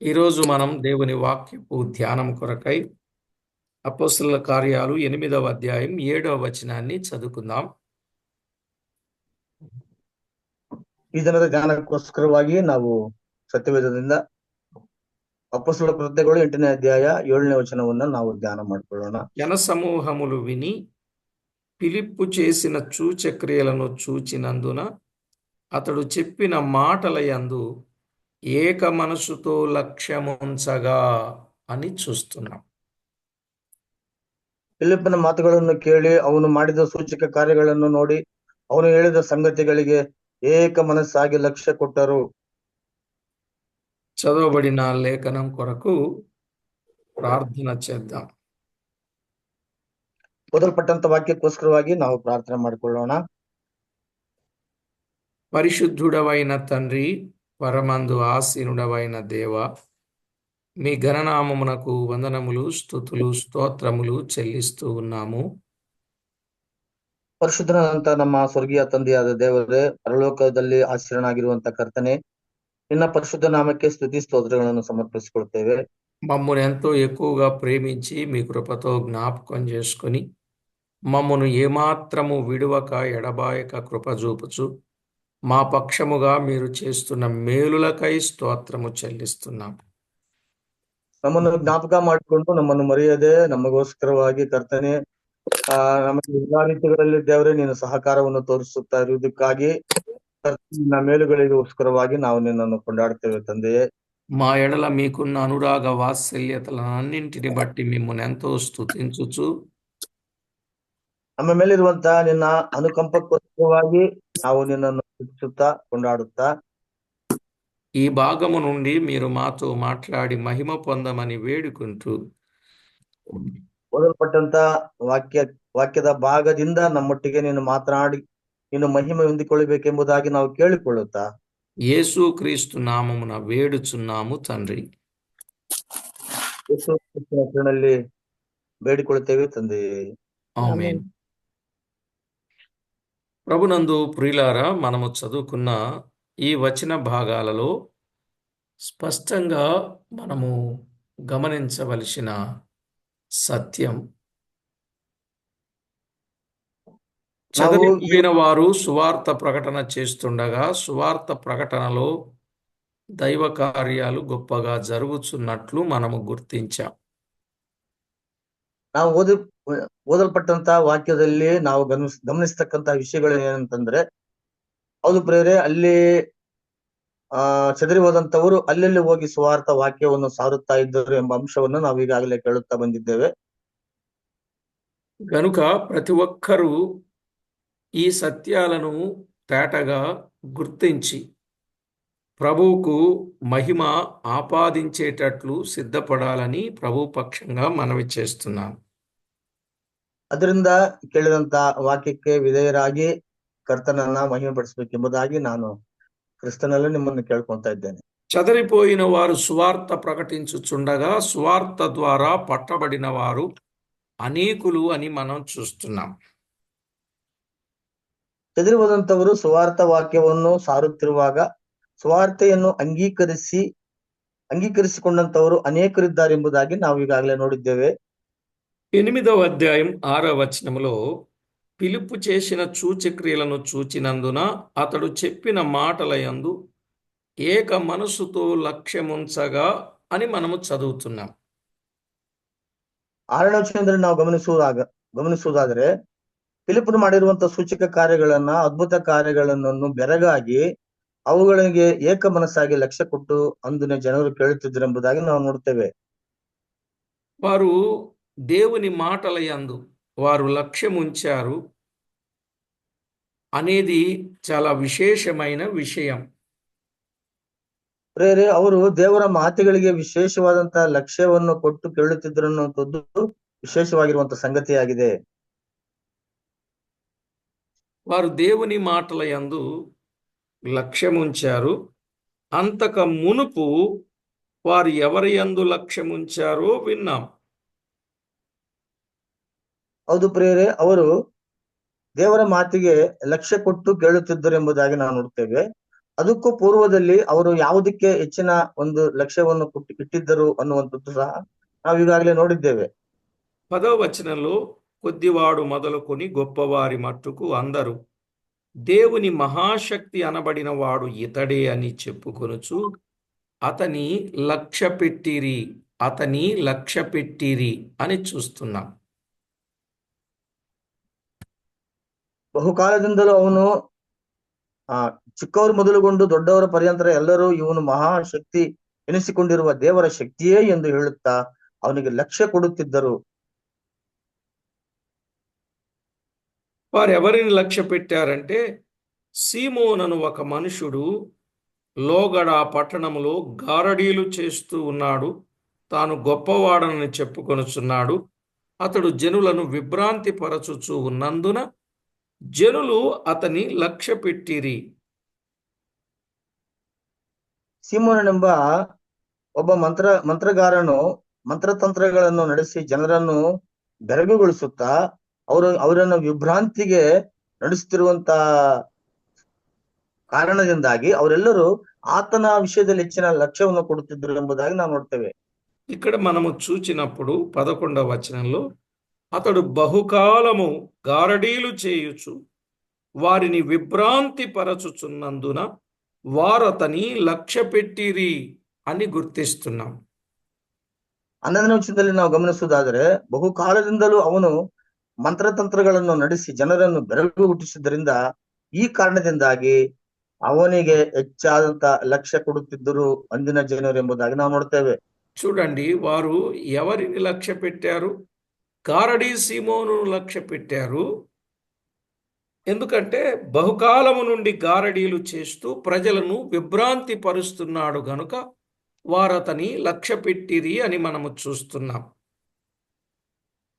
ఈరోజు మనం దేవుని వాక్యపు ధ్యానం కొరకై అపోస్తలుల కార్యాలు 8వ అధ్యాయం 7వ వచనాన్ని చదువుకుందాం. ಈ ದಿನದ ಧ್ಯಾನಕ್ಕೋಸ್ಕರವಾಗಿ ನಾವು ಸತ್ಯವೇದದಿಂದ ಅಪೊಸ್ತಲರ ಕೃತ್ಯಗಳು 8ನೇ ಅಧ್ಯಾಯ 7ನೇ ವಚನವನ್ನ ನಾವು ಧ್ಯಾನ ಮಾಡಿಕೊಳ್ಳೋಣ. జనసమూహములు విని ఫిలిప్పు చేసిన సూచక్రియలను చూచినందున అతడు చెప్పిన మాటల యందు ఏక మనసుతో లక్ష్యముంచగా అని చూస్తున్నాం. ಫಿಲಿಪ್ಪನ ಮಾತುಗಳನ್ನು ಕೇಳಿ ಅವನು ಮಾಡಿದ ಸೂಚಕ ಕಾರ್ಯಗಳನ್ನು ನೋಡಿ ಅವನು ಹೇಳಿದ ಸಂಗತಿಗಳಿಗೆ ಏಕ ಮನಸ್ಸಾಗಿ ಲಕ್ಷ್ಯ ಕೊಟ್ಟರು. చదవబడిన లేఖనం కొరకు ప్రార్థన చేద్దాం. ಓದಲ್ಪಟ್ಟಂತ ವಾಕ್ಯಕ್ಕೋಸ್ಕರವಾಗಿ ನಾವು ಪ್ರಾರ್ಥನೆ ಮಾಡಿಕೊಳ್ಳೋಣ. పరిశుద్ధుడవైన తండ్రి, పరమందు ఆసీనుడవైన దేవ, మీ ఘననామమునకు వందనములు, స్తుతులు, స్తోత్రములు చెల్లిస్తూ ఉన్నాము. ಪರಿಶುದ್ಧನಾದಂತ ನಮ್ಮ ಸ್ವರ್ಗೀಯ ತಂದೆಯಾದ ದೇವರೇ, ಪರಲೋಕದಲ್ಲಿ ಆಶ್ರಯನಾಗಿರುವಂತ ಕರ್ತನೆ, ನಿನ್ನ ಪರಿಶುದ್ಧ ನಾಮಕ್ಕೆ ಸ್ತುತಿ ಸ್ತೋತ್ರಗಳನ್ನು ಸಮರ್ಪಿಸಿಕೊಳ್ತೇವೆ. మమ్మల్ని ఎంతో ఎక్కువగా ప్రేమించి మీ కృపతో జ్ఞాపకం చేసుకొని మమ్మను ఏమాత్రము విడువక ఎడబాయక కృప చూపుచు మా పక్షముగా మీరు చేస్తున్న మేలులకై స్తోత్రము చెల్లిస్తున్నాం. ನಮ್ಮನ್ನು ಜ್ಞಾಪಕ ಮಾಡಿಕೊಂಡು ನಮ್ಮನ್ನು ಮರೆಯದೆ ನಮಗೋಸ್ಕರವಾಗಿ ಕರ್ತನೆ ನಮಗೆ ಎಲ್ಲಾ ರೀತಿಗಳಲ್ಲಿ ದೇವರೇ ನೀನು ಸಹಕಾರವನ್ನು ತೋರಿಸುತ್ತಾ ಇರುವುದಕ್ಕಾಗಿ ನಿನ್ನ ಮೇಲುಗಳಿಗೋಸ್ಕರವಾಗಿ ನಾವು ನಿನ್ನನ್ನು ಕೊಂಡಾಡ್ತೇವೆ ತಂದೆಯೇ. మా ఎడల మీకున్న అనురాగ వాత్సల్యతలన్నింటిని బట్టి మిమ్మల్ని ఎంతో స్తుతించుచు ನಮ್ಮ ಮೇಲಿರುವಂತಹ ನಿನ್ನ ಅನುಕಂಪಕ್ಕೋಸ್ಕರವಾಗಿ ನಾವು ನಿನ್ನನ್ನು ಸ್ತುತಿಸುತ್ತಾ ಕೊಂಡಾಡುತ್ತಾ ఈ భాగము నుండి మీరు మాతో మాట్లాడి మహిమ పొందమని వేడుకుంటూ ಓದಲ್ಪಟ್ಟಂತ ವಾಕ್ಯದ ಭಾಗದಿಂದ ನಮ್ಮೊಟ್ಟಿಗೆ ನೀನು ಮಾತನಾಡಿ ನೀನು ಮಹಿಮೆ ಹೊಂದಿಕೊಳ್ಳಬೇಕೆಂಬುದಾಗಿ ನಾವು ಕೇಳಿಕೊಳ್ಳುತ್ತಾ యేసుక్రీస్తు నామమున వేడుచున్నాము తండ్రి. ಯೇಸು ಕ್ರಿಸ್ತನ ಹೆಸರಿನಲ್ಲಿ ಬೇಡಿಕೊಳ್ಳುತ್ತೇವೆ ತಂದೆಯೇ. ఆమేన్. ప్రభునందు ప్రియులారా, మనము చదువుకున్న ఈ వచన భాగాలలో స్పష్టంగా మనము గమనించవలసిన సత్యం, చదివిపోయిన వారు సువార్త ప్రకటన చేస్తుండగా సువార్త ప్రకటనలో దైవ కార్యాలు గొప్పగా జరుగుతున్నట్లు మనము గుర్తించాం. ನಾವು ಓದಲ್ಪಟ್ಟಂತ ವಾಕ್ಯದಲ್ಲಿ ನಾವು ಗಮನಿಸ್ತಕ್ಕಂತ ವಿಷಯಗಳು ಏನಂತಂದ್ರೆ, ಹೌದು ಪ್ರೇರೆ, ಅಲ್ಲಿ ಚದರಿ ಹೋದಂತವರು ಅಲ್ಲೆಲ್ಲಿ ಹೋಗಿ ಸುವಾರ್ಥ ವಾಕ್ಯವನ್ನು ಸಾರುತ್ತಾ ಇದ್ದರು ಎಂಬ ಅಂಶವನ್ನು ನಾವು ಈಗಾಗಲೇ ಕೇಳುತ್ತಾ ಬಂದಿದ್ದೇವೆ. గనుక ప్రతి ఒక్కరూ ఈ సత్యాలను తేటగా గుర్తించి ప్రభువుకు మహిమ ఆపాదించేటట్లు సిద్ధపడాలని ప్రభు పక్షంగా మనవి చేస్తున్నాం. ಅದರಿಂದ ಕೇಳಿದಂತ ವಾಕ್ಯಕ್ಕೆ ವಿಧೇಯರಾಗಿ ಕರ್ತನನ್ನ ಮಹಿಮೆ ಪಡಿಸಬೇಕೆಂಬುದಾಗಿ ನಾನು ಕ್ರಿಸ್ತನಲ್ಲಿ ನಿಮ್ಮನ್ನು ಕೇಳ್ಕೊಂತಾ ಇದ್ದೇನೆ. చదరిపోయిన వారు సువార్త ప్రకటించుచుండగా సువార్త ద్వారా పట్టబడిన వారు అనేకులు అని మనం చూస్తున్నాం. ಚದರಿ ಹೋದಂತವರು ಸುವಾರ್ಥ ವಾಕ್ಯವನ್ನು ಸಾರುತ್ತಿರುವಾಗ ಸುವಾರ್ತೆಯನ್ನು ಅಂಗೀಕರಿಸಿಕೊಂಡಂತವರು ಅನೇಕರಿದ್ದಾರೆ ಎಂಬುದಾಗಿ ನಾವು ಈಗಾಗಲೇ ನೋಡಿದ್ದೇವೆ. 8వ అధ్యాయం 6వ వచనములో ఫిలిప్పు చేసిన సూచక్రియలను చూచినందున అతడు చెప్పిన మాటల యందు ఏక మనసుతో లక్ష్యముంచగా అని మనము చదువుతున్నాం. 6ನೇ ವಚನದಲ್ಲಿ ನಾವು ಗಮನಿಸುವುದಾದರೆ ಫಿಲಿಪ್ಪನು ಮಾಡಿರುವಂತಹ ಸೂಚಕ ಕಾರ್ಯಗಳನ್ನ, ಅದ್ಭುತ ಕಾರ್ಯಗಳನ್ನು ಬೆರಗಾಗಿ ಅವುಗಳಿಗೆ ಏಕ ಮನಸ್ಸಾಗಿ ಲಕ್ಷ್ಯ ಕೊಟ್ಟು ಅಂದಿನ ಜನರು ಕೇಳುತ್ತಿದ್ದರು ಎಂಬುದಾಗಿ ನಾವು ನೋಡ್ತೇವೆ. వారు దేవుని మాటల యందు వారు లక్ష్యముంచారు అనేది చాలా విశేషమైన విషయం. ಪ್ರೇರೆ, ಅವರು ದೇವರ ಮಾತುಗಳಿಗೆ ವಿಶೇಷವಾದಂತಹ ಲಕ್ಷ್ಯವನ್ನು ಕೊಟ್ಟು ಕೇಳುತ್ತಿದ್ದರು ಅನ್ನುವಂಥದ್ದು ವಿಶೇಷವಾಗಿರುವಂತಹ ಸಂಗತಿಯಾಗಿದೆ. వారు దేవుని మాటల యందు లక్ష్యముంచారు. అంతక మునుపు వారు ఎవరి యందు లక్ష్యముంచారో విన్నాం. ಹೌದು ಪ್ರೇರೆ, ಅವರು ದೇವರ ಮಾತಿಗೆ ಲಕ್ಷ್ಯ ಕೊಟ್ಟು ಕೇಳುತ್ತಿದ್ದರು ಎಂಬುದಾಗಿ ನಾವು ನೋಡ್ತೇವೆ. ಅದಕ್ಕೂ ಪೂರ್ವದಲ್ಲಿ ಅವರು ಯಾವುದಕ್ಕೆ ಹೆಚ್ಚಿನ ಒಂದು ಲಕ್ಷ್ಯವನ್ನು ಇಟ್ಟಿದ್ದರು ಅನ್ನುವಂಥದ್ದು ಸಹ ನಾವು ಈಗಾಗಲೇ ನೋಡಿದ್ದೇವೆ. 10వ వచనంలో కొద్దివాడు మొదలుకొని గొప్పవారి మట్టుకు అందరూ దేవుని మహాశక్తి అనబడిన వాడు ఇతడే అని చెప్పుకొనుచు అతని లక్ష్యపెట్టిరి అని చూస్తున్నాం. ಬಹುಕಾಲದಿಂದಲೂ ಅವನು ಚಿಕ್ಕವರು ಮೊದಲುಗೊಂಡು ದೊಡ್ಡವರ ಪರ್ಯಂತರ ಎಲ್ಲರೂ ಇವನು ಮಹಾಶಕ್ತಿ ಎನಿಸಿಕೊಂಡಿರುವ ದೇವರ ಶಕ್ತಿಯೇ ಎಂದು ಹೇಳುತ್ತಾ ಅವನಿಗೆ ಲಕ್ಷ್ಯ ಕೊಡುತ್ತಿದ್ದರು. వారు ఎవరిని లక్ష్య పెట్టారంటే, సీమోనను ఒక మనుషుడు లోగడ పట్టణములో గారడీలు చేస్తూ ఉన్నాడు, తాను గొప్పవాడనని చెప్పుకొనుచున్నాడు. అతడు జనులను విభ్రాంతి పరచుచూ ఉన్నందున జనులు అతని లక్ష్య పెట్టిరి. ಸೀಮೋನನೆಂಬ ಒಬ್ಬ ಮಂತ್ರಗಾರನು ಮಂತ್ರತಂತ್ರಗಳನ್ನು ನಡೆಸಿ ಜನರನ್ನು ಬೆರಗುಗೊಳಿಸುತ್ತಾ ಅವರನ್ನು ವಿಭ್ರಾಂತಿಗೆ ನಡೆಸುತ್ತಿರುವಂತ ಕಾರಣದಿಂದಾಗಿ ಅವರೆಲ್ಲರೂ ಆತನ ವಿಷಯದಲ್ಲಿ ಹೆಚ್ಚಿನ ಲಕ್ಷ್ಯವನ್ನು ಕೊಡುತ್ತಿದ್ದರು ಎಂಬುದಾಗಿ ನಾವು ನೋಡ್ತೇವೆ. ఇక్కడ మనము చూచినప్పుడు 11వ వచనంలో అతడు బహుకాలము గారడీలు చేయుచు వారిని విభ్రాంతి పరచుచున్నందున వారతని లక్ష్య పెట్టిరి అని గుర్తిస్తున్నాం. 11ನೇ ವಚನದಲ್ಲಿ ನಾವು ಗಮನಿಸುವುದಾದರೆ, ಬಹುಕಾಲದಿಂದಲೂ ಅವನು ಮಂತ್ರತಂತ್ರಗಳನ್ನು ನಡೆಸಿ ಜನರನ್ನು ಬೆರಗು ಹುಟ್ಟಿಸಿದ್ದರಿಂದ ಈ ಕಾರಣದಿಂದಾಗಿ ಅವನಿಗೆ ಹೆಚ್ಚಾದಂತ ಲಕ್ಷ್ಯ ಕೊಡುತ್ತಿದ್ದರು ಅಂದಿನ ಜನರು ಎಂಬುದಾಗಿ ನಾವು ನೋಡ್ತೇವೆ. చూడండి, వారు ఎవరిని లక్ష్య పెట్టారు? గారడీ సీమోను లక్ష్య పెట్టారు. ఎందుకంటే బహుకాలము నుండి గారడీలు చేస్తూ ప్రజలను విభ్రాంతి పరుస్తున్నాడు గనుక వారతని లక్ష్య పెట్టిరి అని మనము చూస్తున్నాం.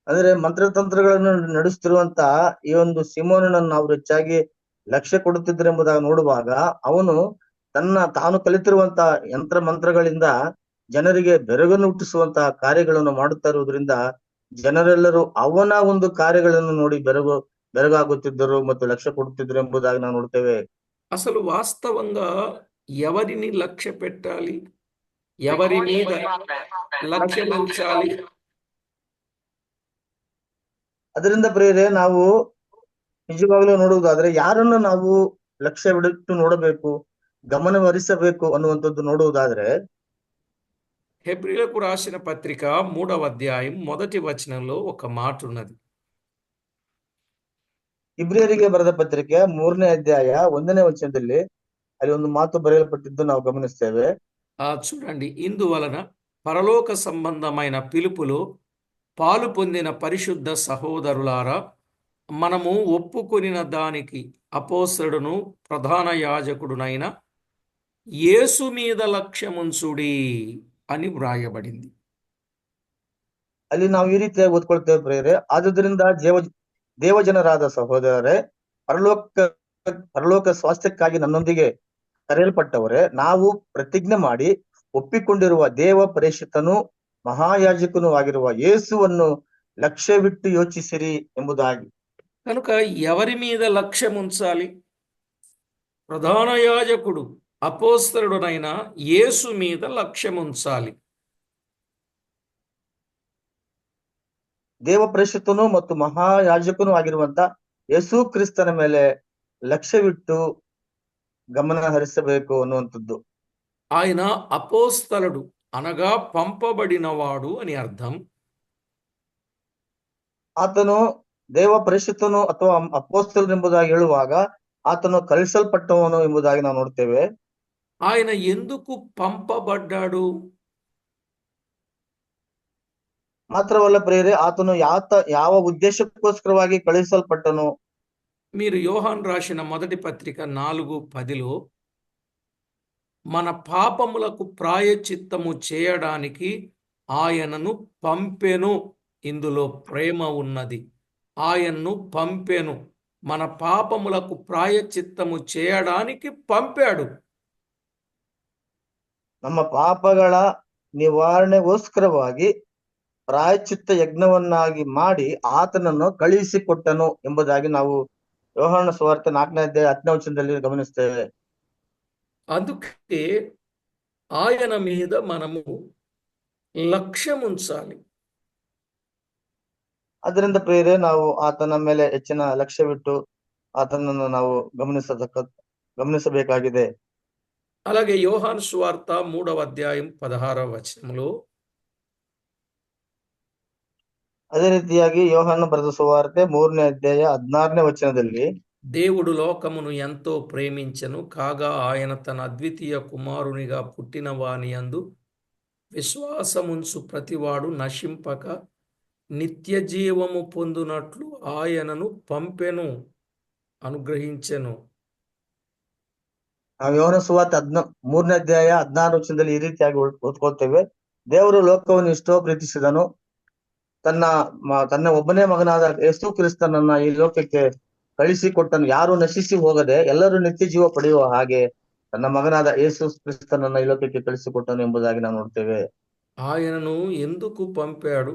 ಅಂದ್ರೆ ಮಂತ್ರತಂತ್ರಗಳನ್ನು ನಡೆಸುತ್ತಿರುವಂತ ಈ ಒಂದು ಸಿಮೋನನನ್ನು ಅವರು ಹೆಚ್ಚಾಗಿ ಲಕ್ಷ್ಯ ಕೊಡುತ್ತಿದ್ರು ಎಂಬುದಾಗಿ ನೋಡುವಾಗ ಅವನು ತಾನು ಕಲಿತಿರುವಂತ ಯಂತ್ರ ಮಂತ್ರಗಳಿಂದ ಜನರಿಗೆ ಬೆರಗನ್ನು ಹುಟ್ಟಿಸುವಂತಹ ಕಾರ್ಯಗಳನ್ನು ಮಾಡುತ್ತಾ ಇರುವುದರಿಂದ ಜನರೆಲ್ಲರೂ ಅವನ ಒಂದು ಕಾರ್ಯಗಳನ್ನು ನೋಡಿ ಬೆರಗಾಗುತ್ತಿದ್ದರು ಮತ್ತು ಲಕ್ಷ್ಯ ಕೊಡುತ್ತಿದ್ದರು ಎಂಬುದಾಗಿ ನಾವು ನೋಡ್ತೇವೆ. అసలు వాస్తవంగా ఎవరిని లక్ష్య పెట్టాలి, ఎవరి మీద లక్ష్యం ఉంచాలి? ಅದರಿಂದ ಪ್ರಿಯರೇ, ನಾವು ನಿಜವಾಗ್ಲೂ ನೋಡುವುದಾದ್ರೆ ಯಾರನ್ನು ನಾವು ಲಕ್ಷ್ಯವಿಟ್ಟು ನೋಡಬೇಕು, ಗಮನಹರಿಸಬೇಕು ಅನ್ನುವಂಥದ್ದು ನೋಡುವುದಾದ್ರೆ, హెబ్రీలకు రాసిన పత్రిక 3వ అధ్యాయం 1వ వచనంలో ఒక మాట ఉన్నది. ಇಬ್ರಿಯರಿಗೆ ಬರೆದ ಪತ್ರಿಕೆ 3ನೇ ಅಧ್ಯಾಯ 1ನೇ ವಚನದಲ್ಲಿ ಅಲ್ಲಿ ಒಂದು ಮಾತು ಬರೆಯಲ್ಪಟ್ಟಿದ್ದು ನಾವು ಗಮನಿಸ್ತೇವೆ. చూడండి, ఇందువలన పరలోక సంబంధమైన పిలుపులో పాలు పొందిన పరిశుద్ధ సహోదరులారా, మనము ఒప్పుకొనిన దానికి అపోస్తలుడును ప్రధాన యాజకుడునైన యేసు మీద లక్ష్యముంచుడి అని వ్రాయబడింది. ಅಲ್ಲಿ ನಾವು ಈ ರೀತಿಯಾಗಿ ಓದ್ಕೊಳ್ತೇವೆ ಪ್ರಿಯರೇ, ಆದುದರಿಂದ ದೇವಜನರಾದ ಸಹೋದರರೇ, ಪರಲೋಕ ಸ್ವಾಸ್ಥ್ಯಕ್ಕಾಗಿ ನನ್ನೊಂದಿಗೆ ಕರೆಯಲ್ಪಟ್ಟವರೇ, ನಾವು ಪ್ರತಿಜ್ಞೆ ಮಾಡಿ ಒಪ್ಪಿಕೊಂಡಿರುವ ದೇವ ಪರಿಶುದ್ಧನೂ ಮಹಾಯಾಜಕನೂ ಆಗಿರುವ ಯೇಸುವನ್ನು ಲಕ್ಷ್ಯವಿಟ್ಟು ಯೋಚಿಸಿರಿ ಎಂಬುದಾಗಿ. కనుక ఎవరి మీద లక్ష్యం ఉంచాలి? ప్రధాన యాజకుడు అపోస్తలుడైన యేసు మీద లక్ష్యం ఉంచాలి. ದೇವ ಪರಿಶುದ್ಧನೂ ಮತ್ತು ಮಹಾಯಾಜಕನೂ ಆಗಿರುವಂತ ಯೇಸು ಕ್ರಿಸ್ತನ ಮೇಲೆ ಲಕ್ಷ್ಯವಿಟ್ಟು ಗಮನ ಹರಿಸಬೇಕು ಅನ್ನುವಂಥದ್ದು. ఆయన అపోస్తలుడు అనగా పంపబడినవాడు అని అర్థం. ಆತನು ದೇವ ಪರಿಶುದ್ಧನು ಅಥವಾ ಅಪೋಸ್ತಲನು ಎಂಬುದಾಗಿ ಹೇಳುವಾಗ ಆತನು ಕಳಿಸಲ್ಪಟ್ಟವನು ಎಂಬುದಾಗಿ ನಾವು ನೋಡ್ತೇವೆ. ఆయన ఎందుకు పంపబడ్డాడు? ಮಾತ್ರವಲ್ಲ ಪ್ರಿಯರೇ, ಆತನು ಯಾವ ಉದ್ದೇಶಕ್ಕೋಸ್ಕರವಾಗಿ ಕಳುಹಿಸಲ್ಪಟ್ಟನು? మీరు యోహాను రాసిన మొదటి పత్రిక 4:10లో మన పాపములకు ప్రాయశ్చిత్తము చేయడానికి ఆయనను పంపెను, ఇందులో ప్రేమ ఉన్నది. ఆయన్ను పంపెను, మన పాపములకు ప్రాయశ్చిత్తము చేయడానికి పంపాడు. ನಮ್ಮ ಪಾಪಗಳ ನಿವಾರಣೆಗೋಸ್ಕರವಾಗಿ ಪ್ರಾಯಶ್ಚಿತ್ತ ಯಜ್ಞವನ್ನಾಗಿ ಮಾಡಿ ಆತನನ್ನು ಕಳುಹಿಸಿಕೊಟ್ಟನು ಎಂಬುದಾಗಿ ನಾವು ಯೋಹಾನ ಸುವಾರ್ತೆ 4ನೇ ಅಧ್ಯಾಯ 10ನೇ ವಚನದಲ್ಲಿ ಗಮನಿಸ್ತೇವೆ. అందుకే ఆయన మీద మనము లక్ష్యం ఉంచాలి. ಅದರಿಂದ ಪ್ರಿಯರೇ, ನಾವು ಆತನ ಮೇಲೆ ಹೆಚ್ಚಿನ ಲಕ್ಷ್ಯವಿಟ್ಟು ಆತನನ್ನು ನಾವು ಗಮನಿಸಬೇಕಾಗಿದೆ. అలాగే యోహాను సువార్త 3వ అధ్యాయం 16వ వచనంలో ಅದೇ ರೀತಿಯಾಗಿ ಯೋಹಾನ ಬರೆದ ಸುವಾರ್ತೆ 3ನೇ ಅಧ್ಯಾಯ 16ನೇ ವಚನದಲ್ಲಿ, దేవుడు లోకమును ఎంతో ప్రేమించెను, కాగా ఆయన తన అద్వితీయ కుమారునిగా పుట్టిన వాని యందు విశ్వాసముంచు ప్రతివాడు నశింపక నిత్య జీవము పొందునట్లు ఆయనను పంపెను, అనుగ్రహించెను. ನಾವು ಯೋಹಾನ ಸುವಾರ್ತೆ 3ನೇ ಅಧ್ಯಾಯ 16 ವಚನದಲ್ಲಿ ಈ ರೀತಿಯಾಗಿ ಓದ್ಕೊಳ್ತೇವೆ. ದೇವರು ಲೋಕವನ್ನು ಎಷ್ಟೋ ಪ್ರೀತಿಸಿದನು, ತನ್ನ ಒಬ್ಬನೇ ಮಗನಾದ ಯೇಸು ಕ್ರಿಸ್ತನನ್ನ ಈ ಲೋಕಕ್ಕೆ ಕಳಿಸಿಕೊಟ್ಟನು, ಯಾರು ನಶಿಸಿ ಹೋಗದೆ ಎಲ್ಲರೂ ನಿತ್ಯ ಜೀವ ಪಡೆಯುವ ಹಾಗೆ ತನ್ನ ಮಗನಾದ ಯೇಸು ಕ್ರಿಸ್ತನನ್ನ ಈ ಲೋಕಕ್ಕೆ ಕಳಿಸಿಕೊಟ್ಟನು ಎಂಬುದಾಗಿ ನಾವು ನೋಡ್ತೇವೆ. ఆయనను ఎందుకు పంపాడు?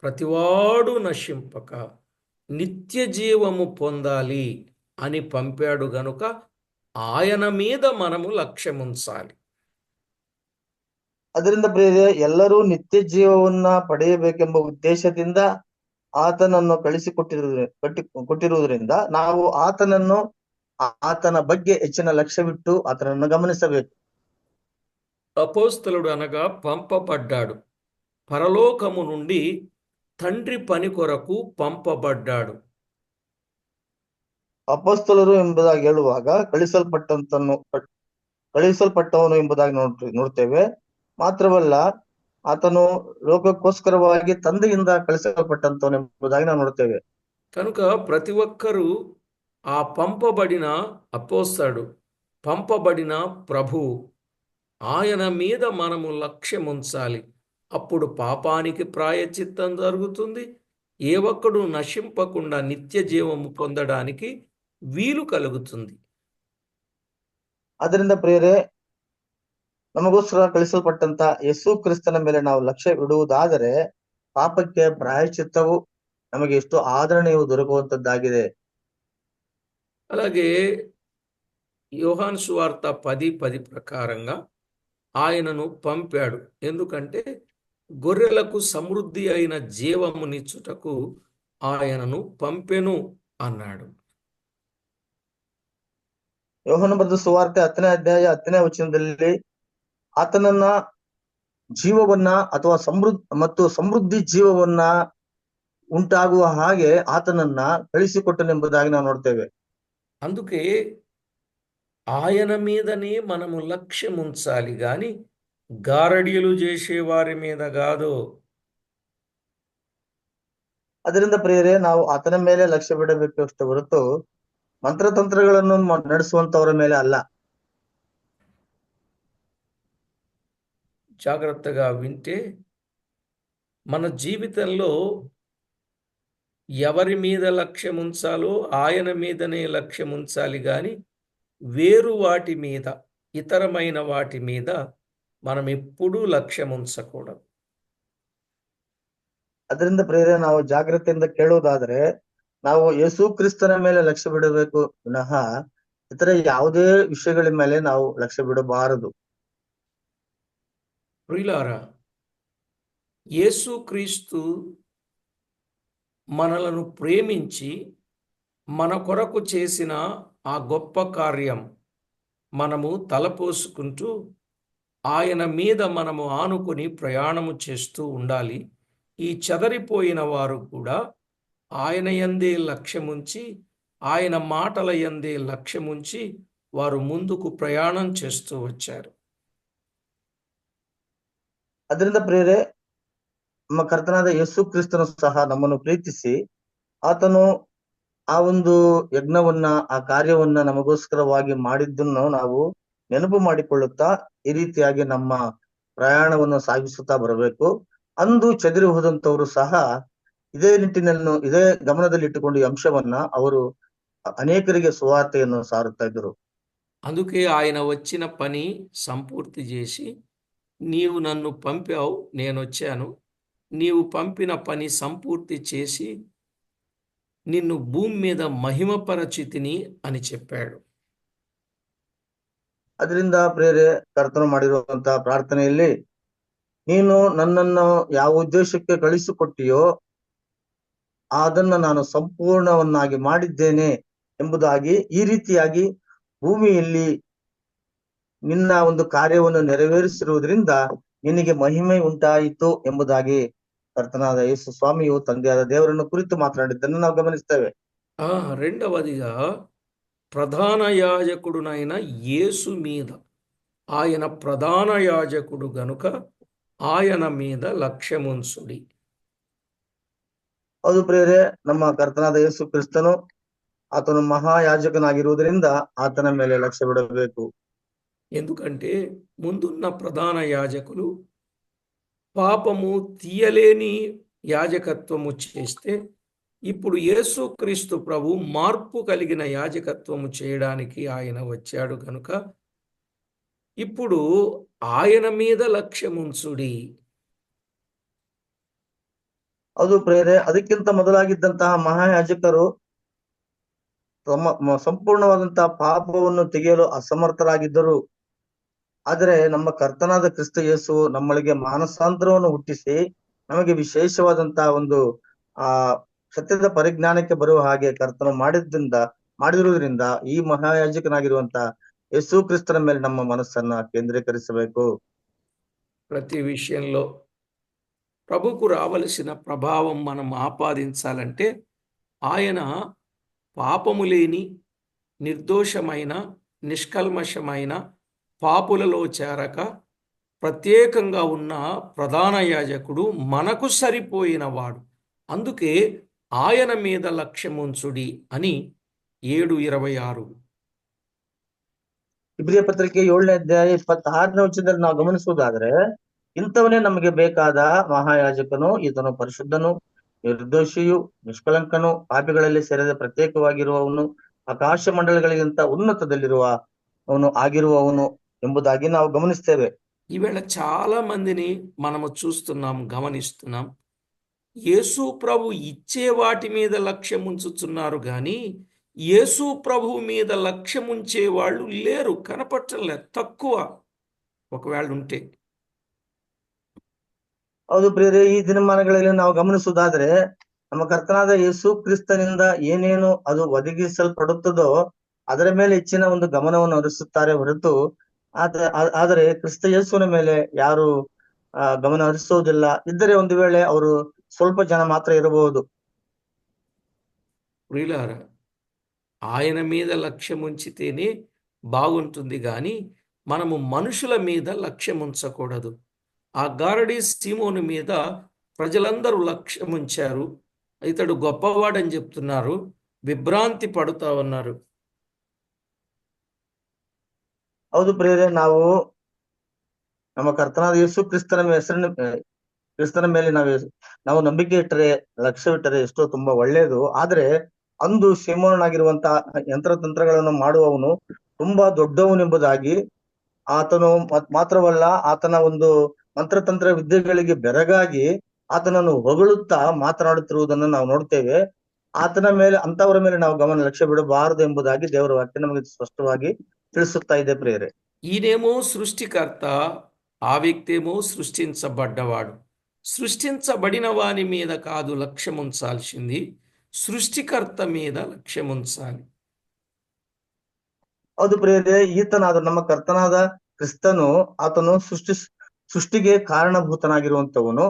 ప్రతివాడు నశింపక నిత్య జీవము పొందాలి అని పంపాడు గనుక ఆయన మీద మనము లక్ష్యముంచాలి. ಅದರಿಂದ ಪ್ರಿಯರೇ, ಎಲ್ಲರೂ ನಿತ್ಯ ಜೀವವನ್ನ ಪಡೆಯಬೇಕೆಂಬ ಉದ್ದೇಶದಿಂದ ಆತನನ್ನು ಕೊಟ್ಟಿರುವುದರಿಂದ ನಾವು ಆತನ ಬಗ್ಗೆ ಹೆಚ್ಚಿನ ಲಕ್ಷ್ಯವಿಟ್ಟು ಆತನನ್ನು ಗಮನಿಸಬೇಕು. అపోస్తలుడు అనగా పంపబడ్డాడు, పరలోకము నుండి తండ్రి పని కొరకు పంపబడ్డాడు. ಅಪೊಸ್ತಲರು ಎಂಬುದಾಗಿ ಹೇಳುವಾಗ ಕಳಿಸಲ್ಪಟ್ಟವನು ಎಂಬುದಾಗಿ ನೋಡ್ತೇವೆ. ಮಾತ್ರವಲ್ಲ, ಆತನು ಲೋಕಕ್ಕೋಸ್ಕರವಾಗಿ ತಂದೆಯಿಂದ ಕಳಿಸಲ್ಪಟ್ಟಂತವನು ಎಂಬುದಾಗಿ ನಾವು ನೋಡ್ತೇವೆ. కనుక ప్రతి ఒక్కరూ ఆ పంపబడిన అపోస్తలుడు, పంపబడిన ప్రభువు, ఆయన మీద మనము లక్ష్యం ఉంచాలి. అప్పుడు పాపానికి ప్రాయశ్చిత్తం జరుగుతుంది, ఏ ఒక్కడు నశింపకుండా నిత్య జీవము పొందడానికి వీలు కలుగుతుంది. ಅದರಿಂದ ಪ್ರಿಯರೇ, ನಮಗೋಸ್ಕರ ಕಳಿಸಲ್ಪಟ್ಟಂತ ಯೇಸು ಕ್ರಿಸ್ತನ ಮೇಲೆ ನಾವು ಲಕ್ಷ್ಯ ಇಡುವುದಾದರೆ ಪಾಪಕ್ಕೆ ಪ್ರಾಯಶ್ಚಿತ್ತವು ನಮಗೆ ಎಷ್ಟು ಆದರಣೆಯು ದೊರಕುವಂತದ್ದಾಗಿದೆ. అలాగే యోహాను సువార్త 10:10 ప్రకారంగా ఆయనను పంపాడు. ఎందుకంటే గొర్రెలకు సమృద్ధి అయిన జీవమునిచ్చుటకు ఆయనను పంపెను అన్నాడు. ಯೋಹಾನ ಬರೆದ ಸುವಾರ್ತೆ 10ನೇ ಅಧ್ಯಾಯ 10ನೇ ವಚನದಲ್ಲಿ ಆತನನ್ನ ಜೀವವನ್ನ ಅಥವಾ ಸಮೃದ್ಧಿ ಜೀವವನ್ನ ಉಂಟಾಗುವ ಹಾಗೆ ಆತನನ್ನ ಕಳಿಸಿಕೊಟ್ಟನೆಂಬುದಾಗಿ ನಾವು ನೋಡ್ತೇವೆ. అందుకే ఆయన మీదనే మనము లక్ష్యం ఉంచాలి గాని గారడీలు చేసే వారి మీద కాదు. ಅದರಿಂದ ಪ್ರಿಯರೇ, ನಾವು ಆತನ ಮೇಲೆ ಲಕ್ಷ್ಯ ಬಿಡಬೇಕು ಅಷ್ಟೇ ಹೊರತು ಮಂತ್ರತಂತ್ರಗಳನ್ನು ನಡೆಸುವಂತವರ ಮೇಲೆ ಅಲ್ಲ. జాగ్రత్తగా వింటే మన జీవితంలో ఎవరి మీద లక్ష్యం ఉంచాలో ఆయన మీదనే లక్ష్యం ఉంచాలి గాని వేరు వాటి మీద, ఇతరమైన వాటి మీద మనం ఎప్పుడూ లక్ష్యం ఉంచకూడదు. ಅದರಿಂದ ಪ್ರಿಯರೇ, ನಾವು ಜಾಗ್ರತೆಯಿಂದ ಕೇಳುವುದಾದ್ರೆ ನಾವು ಯೇಸು ಕ್ರಿಸ್ತನ ಮೇಲೆ ಲಕ್ಷ್ಯ ಬಿಡಬೇಕು ವಿನಃ ಇತರ ಯಾವುದೇ ವಿಷಯಗಳ ಮೇಲೆ ನಾವು ಲಕ್ಷ್ಯ ಬಿಡಬಾರದು. ప్రియులారా, యేసుక్రీస్తు మనలను ప్రేమించి మన కొరకు చేసిన ఆ గొప్ప కార్యం మనము తలపోసుకుంటూ ఆయన మీద మనము ఆనుకుని ప్రయాణము చేస్తూ ఉండాలి. ఈ చెదరిపోయిన వారు కూడా ఆయన యందే లక్ష్యముంచి, ఆయన మాటల యందే లక్ష్యముంచి వారు ముందుకు ప్రయాణం చేస్తూ వచ్చారు. ಅದರಿಂದ ಪ್ರಿಯರೇ, ನಮ್ಮ ಕರ್ತನಾದ ಯೇಸು ಕ್ರಿಸ್ತನು ಸಹ ನಮ್ಮನ್ನು ಪ್ರೀತಿಸಿ ಆತನು ಆ ಒಂದು ಯಜ್ಞವನ್ನ, ಆ ಕಾರ್ಯವನ್ನ ನಮಗೋಸ್ಕರವಾಗಿ ಮಾಡಿದ್ದನ್ನು ನಾವು ನೆನಪು ಮಾಡಿಕೊಳ್ಳುತ್ತಾ ಈ ರೀತಿಯಾಗಿ ನಮ್ಮ ಪ್ರಯಾಣವನ್ನು ಸಾಗಿಸುತ್ತಾ ಬರಬೇಕು. ಅಂದು ಚದುರಿ ಹೋದಂತವರು ಸಹ ಇದೇ ಗಮನದಲ್ಲಿ ಇಟ್ಟುಕೊಂಡು ಈ ಅಂಶವನ್ನ ಅವರು ಅನೇಕರಿಗೆ ಸುವಾರ್ತೆಯನ್ನು ಸಾರುತ್ತಾ ಇದ್ದರು. అందుకే ఆయన వచ్చిన పని సంపూర్తి చేసి, నీవు నన్ను పంపావు, నేనొచ్చాను, నీవు పంపిన పని సంపూర్తి చేసి నిన్ను భూమి మీద మహిమపరచితిని అని చెప్పాడు. ಅದರಿಂದ ಪ್ರೇರೆ ಕರ್ತನು ಮಾಡಿರುವಂತಹ ಪ್ರಾರ್ಥನೆಯಲ್ಲಿ ನೀನು ನನ್ನನ್ನು ಯಾವ ಉದ್ದೇಶಕ್ಕೆ ಕಳಿಸಿಕೊಟ್ಟಿಯೋ ಅದನ್ನ ನಾನು ಸಂಪೂರ್ಣವನ್ನಾಗಿ ಮಾಡಿದ್ದೇನೆ ಎಂಬುದಾಗಿ, ಈ ರೀತಿಯಾಗಿ ಭೂಮಿಯಲ್ಲಿ ನಿನ್ನ ಒಂದು ಕಾರ್ಯವನ್ನು ನೆರವೇರಿಸಿರುವುದರಿಂದ ನಿನಗೆ ಮಹಿಮೆ ಉಂಟಾಯಿತು ಎಂಬುದಾಗಿ ಕರ್ತನಾದ ಯೇಸು ಸ್ವಾಮಿಯು ತಂದೆಯಾದ ದೇವರನ್ನು ಕುರಿತು మాట్లాడిದ್ದನ್ನು ನಾವು గమనిಸ್ತೇವೆ. రెండవదిగా ప్రధాన యాజకుడునైన యేసు మీద, ఆయన ప్రధాన యాజకుడు గనుక ఆయన మీద లక్ష్యముంచుడి. ಹೌದು ಪ್ರಿಯರೇ, ನಮ್ಮ ಕರ್ತನಾದ ಯೇಸು ಕ್ರಿಸ್ತನು ಆತನು ಮಹಾಯಾಜಕನಾಗಿರುವುದರಿಂದ ಆತನ ಮೇಲೆ ಲಕ್ಷ್ಯ ಬಿಡಬೇಕು. ఎందుకంటే ముందున్న ప్రధాన యాజకులు పాపము తీయలేని యాజకత్వము చేస్తే, ఇప్పుడు యేసుక్రీస్తు ప్రభు మార్పు కలిగిన యాజకత్వము చేయడానికి ఆయన వచ్చాడు కనుక ఇప్పుడు ఆయన మీద లక్ష్యముంచుడి. ಹೌದು ಪ್ರಿಯರೇ, ಅದಕ್ಕಿಂತ ಮೊದಲಾಗಿದ್ದಂತಹ ಮಹಾಯಾಜಕರು ಸಂಪೂರ್ಣವಾದಂತಹ ಪಾಪವನ್ನು ತೆಗೆಯಲು ಅಸಮರ್ಥರಾಗಿದ್ದರು. ಆದರೆ ನಮ್ಮ ಕರ್ತನಾದ ಕ್ರಿಸ್ತ ಯೇಸು ನಮ್ಮೊಳಗೆ ಮಾನಸಾಂತರವನ್ನು ಹುಟ್ಟಿಸಿ ನಮಗೆ ವಿಶೇಷವಾದಂತಹ ಒಂದು ಸತ್ಯದ ಪರಿಜ್ಞಾನಕ್ಕೆ ಬರುವ ಹಾಗೆ ಕರ್ತನು ಮಾಡಿರುವುದರಿಂದ ಈ ಮಹಾಯಾಜಕನಾಗಿರುವಂತಹ ಯೇಸು ಕ್ರಿಸ್ತನ ಮೇಲೆ ನಮ್ಮ ಮನಸ್ಸನ್ನ ಕೇಂದ್ರೀಕರಿಸಬೇಕು. ప్రతి విషయంలో ప్రభుకు రావలసిన ప్రభావం మనం ఆపాదించాలంటే ఆయన పాపము లేని, నిర్దోషమైన, నిష్కల్మషమైన, పాపులలో చేరక ప్రత్యేకంగా ఉన్న ప్రధాన యాజకుడు మనకు సరిపోయినవాడు. అందుకే ఆయన మీద లక్ష్యముంచుడి అని 7:26. ಇಬ್ರಿಯ ಪತ್ರಿಕೆ 7ನೇ ಅಧ್ಯಾಯ 26ನೇ ವಚನದಲ್ಲಿ ನಾವು ಗಮನಿಸುವುದಾದ್ರೆ, ಇಂಥವನೇ ನಮಗೆ ಬೇಕಾದ ಮಹಾಯಾಜಕನು. ಈತನು ಪರಿಶುದ್ಧನು, ನಿರ್ದೋಷಿಯು, ನಿಷ್ಕಲಂಕನು, ಪಾಪಿಗಳಲ್ಲಿ ಸೇರದ ಪ್ರತ್ಯೇಕವಾಗಿರುವವನು, ಆಕಾಶ ಮಂಡಲಗಳಿಗಿಂತ ಉನ್ನತದಲ್ಲಿರುವ ಅವನು ಆಗಿರುವವನು ಎಂಬುದಾಗಿ ನಾವು ಗಮನಿಸ್ತೇವೆ. ఈవేళ చాలా మందిని మనము చూస్తున్నాం, గమనిస్తున్నాం. యేసు ప్రభు ఇచ్చే వాటి మీద లక్ష్యం ఉంచుతున్నారు కానీ యేసు ప్రభు మీద లక్ష్యం ఉంచే వాళ్ళు లేరు, కనపట్టలేదు, తక్కువ ఒకవేళ ఉంటే. ಹೌದು ಪ್ರಿಯರೇ, ಈ ದಿನಮಾನಗಳಲ್ಲಿ ನಾವು ಗಮನಿಸುವುದಾದ್ರೆ ನಮ್ಮ ಕರ್ತನಾದ ಯೇಸು ಕ್ರಿಸ್ತನಿಂದ ಏನೇನು ಅದು ಒದಗಿಸಲ್ಪಡುತ್ತದೋ ಅದರ ಮೇಲೆ ಹೆಚ್ಚಿನ ಒಂದು ಗಮನವನ್ನು ಹರಿಸುತ್ತಾರೆ ಹೊರತು ಆದರೆ ಕ್ರಿಸ್ತ ಯೇಸುವಿನ ಮೇಲೆ ಯಾರು ಗಮನ ಹರಿಸುವುದಿಲ್ಲ. ಇದ್ದರೆ ಒಂದು ವೇಳೆ ಅವರು ಸ್ವಲ್ಪ ಜನ ಮಾತ್ರ ఇరಬಹುದು. ప్రియులారా, ఆయన మీద లక్ష్యం ఉంచితేనే బాగుంటుంది కానీ మనము మనుషుల మీద లక్ష్యం ఉంచకూడదు. ఆ గారడీ సీమోను మీద ప్రజలందరూ లక్ష్యం ఉంచారు. ఇతడు గొప్పవాడని చెప్తున్నారు, విభ్రాంతి పడుతా ఉన్నారు. ಹೌದು ಪ್ರಿಯರೇ, ನಾವು ನಮ್ಮ ಕರ್ತನಾದ ಯೇಸು ಕ್ರಿಸ್ತನ ಮೇಲೆ ನಾವು ನಂಬಿಕೆ ಇಟ್ಟರೆ, ಲಕ್ಷ್ಯವಿಟ್ಟರೆ ಎಷ್ಟೋ ತುಂಬಾ ಒಳ್ಳೆಯದು. ಆದ್ರೆ ಅಂದು ಸೀಮೋನನಾಗಿರುವಂತಹ ಯಂತ್ರತಂತ್ರಗಳನ್ನು ಮಾಡುವವನು ತುಂಬಾ ದೊಡ್ಡವನೆಂಬುದಾಗಿ, ಆತನು ಮಾತ್ರವಲ್ಲ ಆತನ ಒಂದು ಮಂತ್ರತಂತ್ರ ವಿದ್ಯೆಗಳಿಗೆ ಬೆರಗಾಗಿ ಆತನನ್ನು ಹೊಗಳುತ್ತಾ ಮಾತನಾಡುತ್ತಿರುವುದನ್ನು ನಾವು ನೋಡ್ತೇವೆ. ಆತನ ಮೇಲೆ, ಅಂತವರ ಮೇಲೆ ನಾವು ಗಮನ ಲಕ್ಷ್ಯ ಬಿಡಬಾರದು ಎಂಬುದಾಗಿ ದೇವರ ವಾಕ್ಯ ನಮಗೆ ಸ್ಪಷ್ಟವಾಗಿ ತಿಳಿಸುತ್ತಾ ಇದೆ ಪ್ರಿಯರೇ. ఈయనేమో సృష్టికర్త, ఆ వ్యక్తేమో సృష్టించబడ్డవాడు. సృష్టించబడిన వాని మీద కాదు లక్ష్యం ఉంచాల్సింది, సృష్టికర్త మీద లక్ష్యం ఉంచాలి. ಹೌದು ಪ್ರಿಯರೇ, ಈತನಾದ ನಮ್ಮ ಕರ್ತನಾದ ಕ್ರಿಸ್ತನು ಆತನು ಸೃಷ್ಟಿಗೆ ಕಾರಣಭೂತನಾಗಿರುವಂತವನು.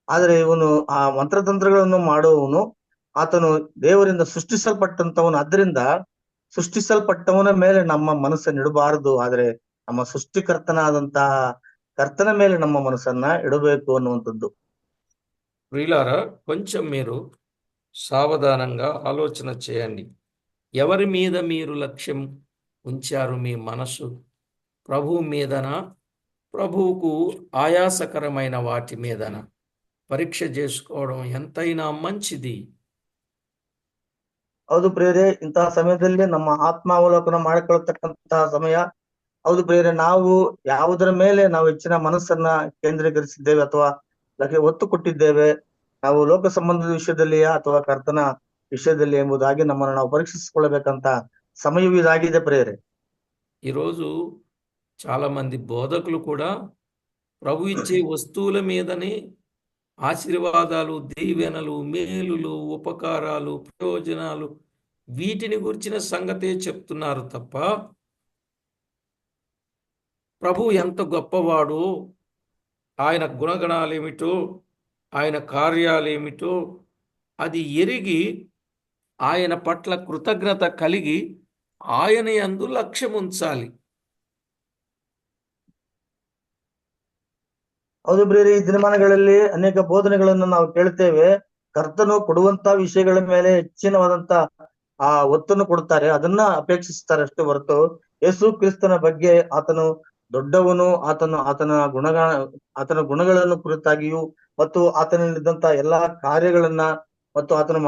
ಆದ್ರೆ ಇವನು ಆ ಮಂತ್ರತಂತ್ರಗಳನ್ನು ಮಾಡುವವನು. ಆತನು ದೇವರಿಂದ ಸೃಷ್ಟಿಸಲ್ಪಟ್ಟಂತವನು. ಆದ್ದರಿಂದ ಸೃಷ್ಟಿಸಲ್ಪಟ್ಟವನ ಮೇಲೆ ನಮ್ಮ ಮನಸ್ಸನ್ನು ಇಡಬಾರದು, ಆದ್ರೆ ನಮ್ಮ ಸೃಷ್ಟಿಕರ್ತನಾದಂತಹ కర్తన ಮೇಲೆ ನಮ್ಮ మనసನ್ನ ఇడಬೇಕು ಅನ್ನುವಂಥದ್ದು. ప్రియులారా, కొంచెం మీరు సావధానంగా ఆలోచన చేయండి. ఎవరి మీద మీరు లక్ష్యం ఉంచారు? మీ మనసు ప్రభువు మీదనా, ప్రభువుకు ఆయాసకరమైన వాటి మీదనా? పరీక్ష చేసుకోవడం ఎంతైనా మంచిది. ಹೌದು ಪ್ರಿಯರೇ, ಇಂತಹ ಸಮಯದಲ್ಲಿ ನಮ್ಮ ಆತ್ಮಾವಲೋಕನ ಮಾಡಿಕೊಳ್ಳತಕ್ಕಂತಹ ಸಮಯ. ಹೌದು ಪ್ರಿಯರೇ, ನಾವು ಯಾವುದರ ಮೇಲೆ ನಾವು ಹೆಚ್ಚಿನ ಮನಸ್ಸನ್ನ ಕೇಂದ್ರೀಕರಿಸಿದ್ದೇವೆ ಅಥವಾ ಒತ್ತು ಕೊಟ್ಟಿದ್ದೇವೆ, ನಾವು ಲೋಕ ಸಂಬಂಧದ ವಿಷಯದಲ್ಲಿಯಾ ಅಥವಾ ಕರ್ತನ ವಿಷಯದಲ್ಲಿ ಎಂಬುದಾಗಿ ನಮ್ಮನ್ನು ನಾವು ಪರೀಕ್ಷಿಸಿಕೊಳ್ಳಬೇಕಂತ ಸಮಯವೂ ಇದಾಗಿದೆ ಪ್ರಿಯರೇ. ఈరోజు చాలామంది బోధకులు కూడా ప్రభు ఇచ్చే వస్తువుల మీదనే ఆశీర్వాదాలు, దీవెనలు, మేలులు, ఉపకారాలు, ప్రయోజనాలు వీటిని గురించిన సంగతే చెప్తున్నారు తప్ప ప్రభు ఎంత గొప్పవాడో, ఆయన గుణగణాలేమిటో, ఆయన కార్యాలేమిటో అది ఎరిగి ఆయన పట్ల కృతజ్ఞత కలిగి ఆయన యందు లక్ష్యముంచాలి. ಹೌದು ಪ್ರಿಯರೇ, ಈ ದಿನಮಾನಗಳಲ್ಲಿ ಅನೇಕ ಬೋಧನೆಗಳನ್ನು ನಾವು ಕೇಳುತ್ತೇವೆ. ಕರ್ತನು ಕೊಡುವಂತ ವಿಷಯಗಳ ಮೇಲೆ ಹೆಚ್ಚಿನವಾದಂತ ಒತ್ತನ್ನು ಕೊಡುತ್ತಾರೆ, ಅದನ್ನ ಅಪೇಕ್ಷಿಸುತ್ತಾರೆ ಅಷ್ಟೇ ಹೊರತು ಯೇಸು ಕ್ರಿಸ್ತನ ಬಗ್ಗೆ ಆತನು ದೊಡ್ಡವನು, ಆತನ ಗುಣಗಳನ್ನು ಕುರಿತಾಗಿಯೂ ಮತ್ತು ಆತನಲ್ಲಿದ್ದಂತ ಎಲ್ಲಾ ಕಾರ್ಯಗಳನ್ನ ಮತ್ತು ಆತನು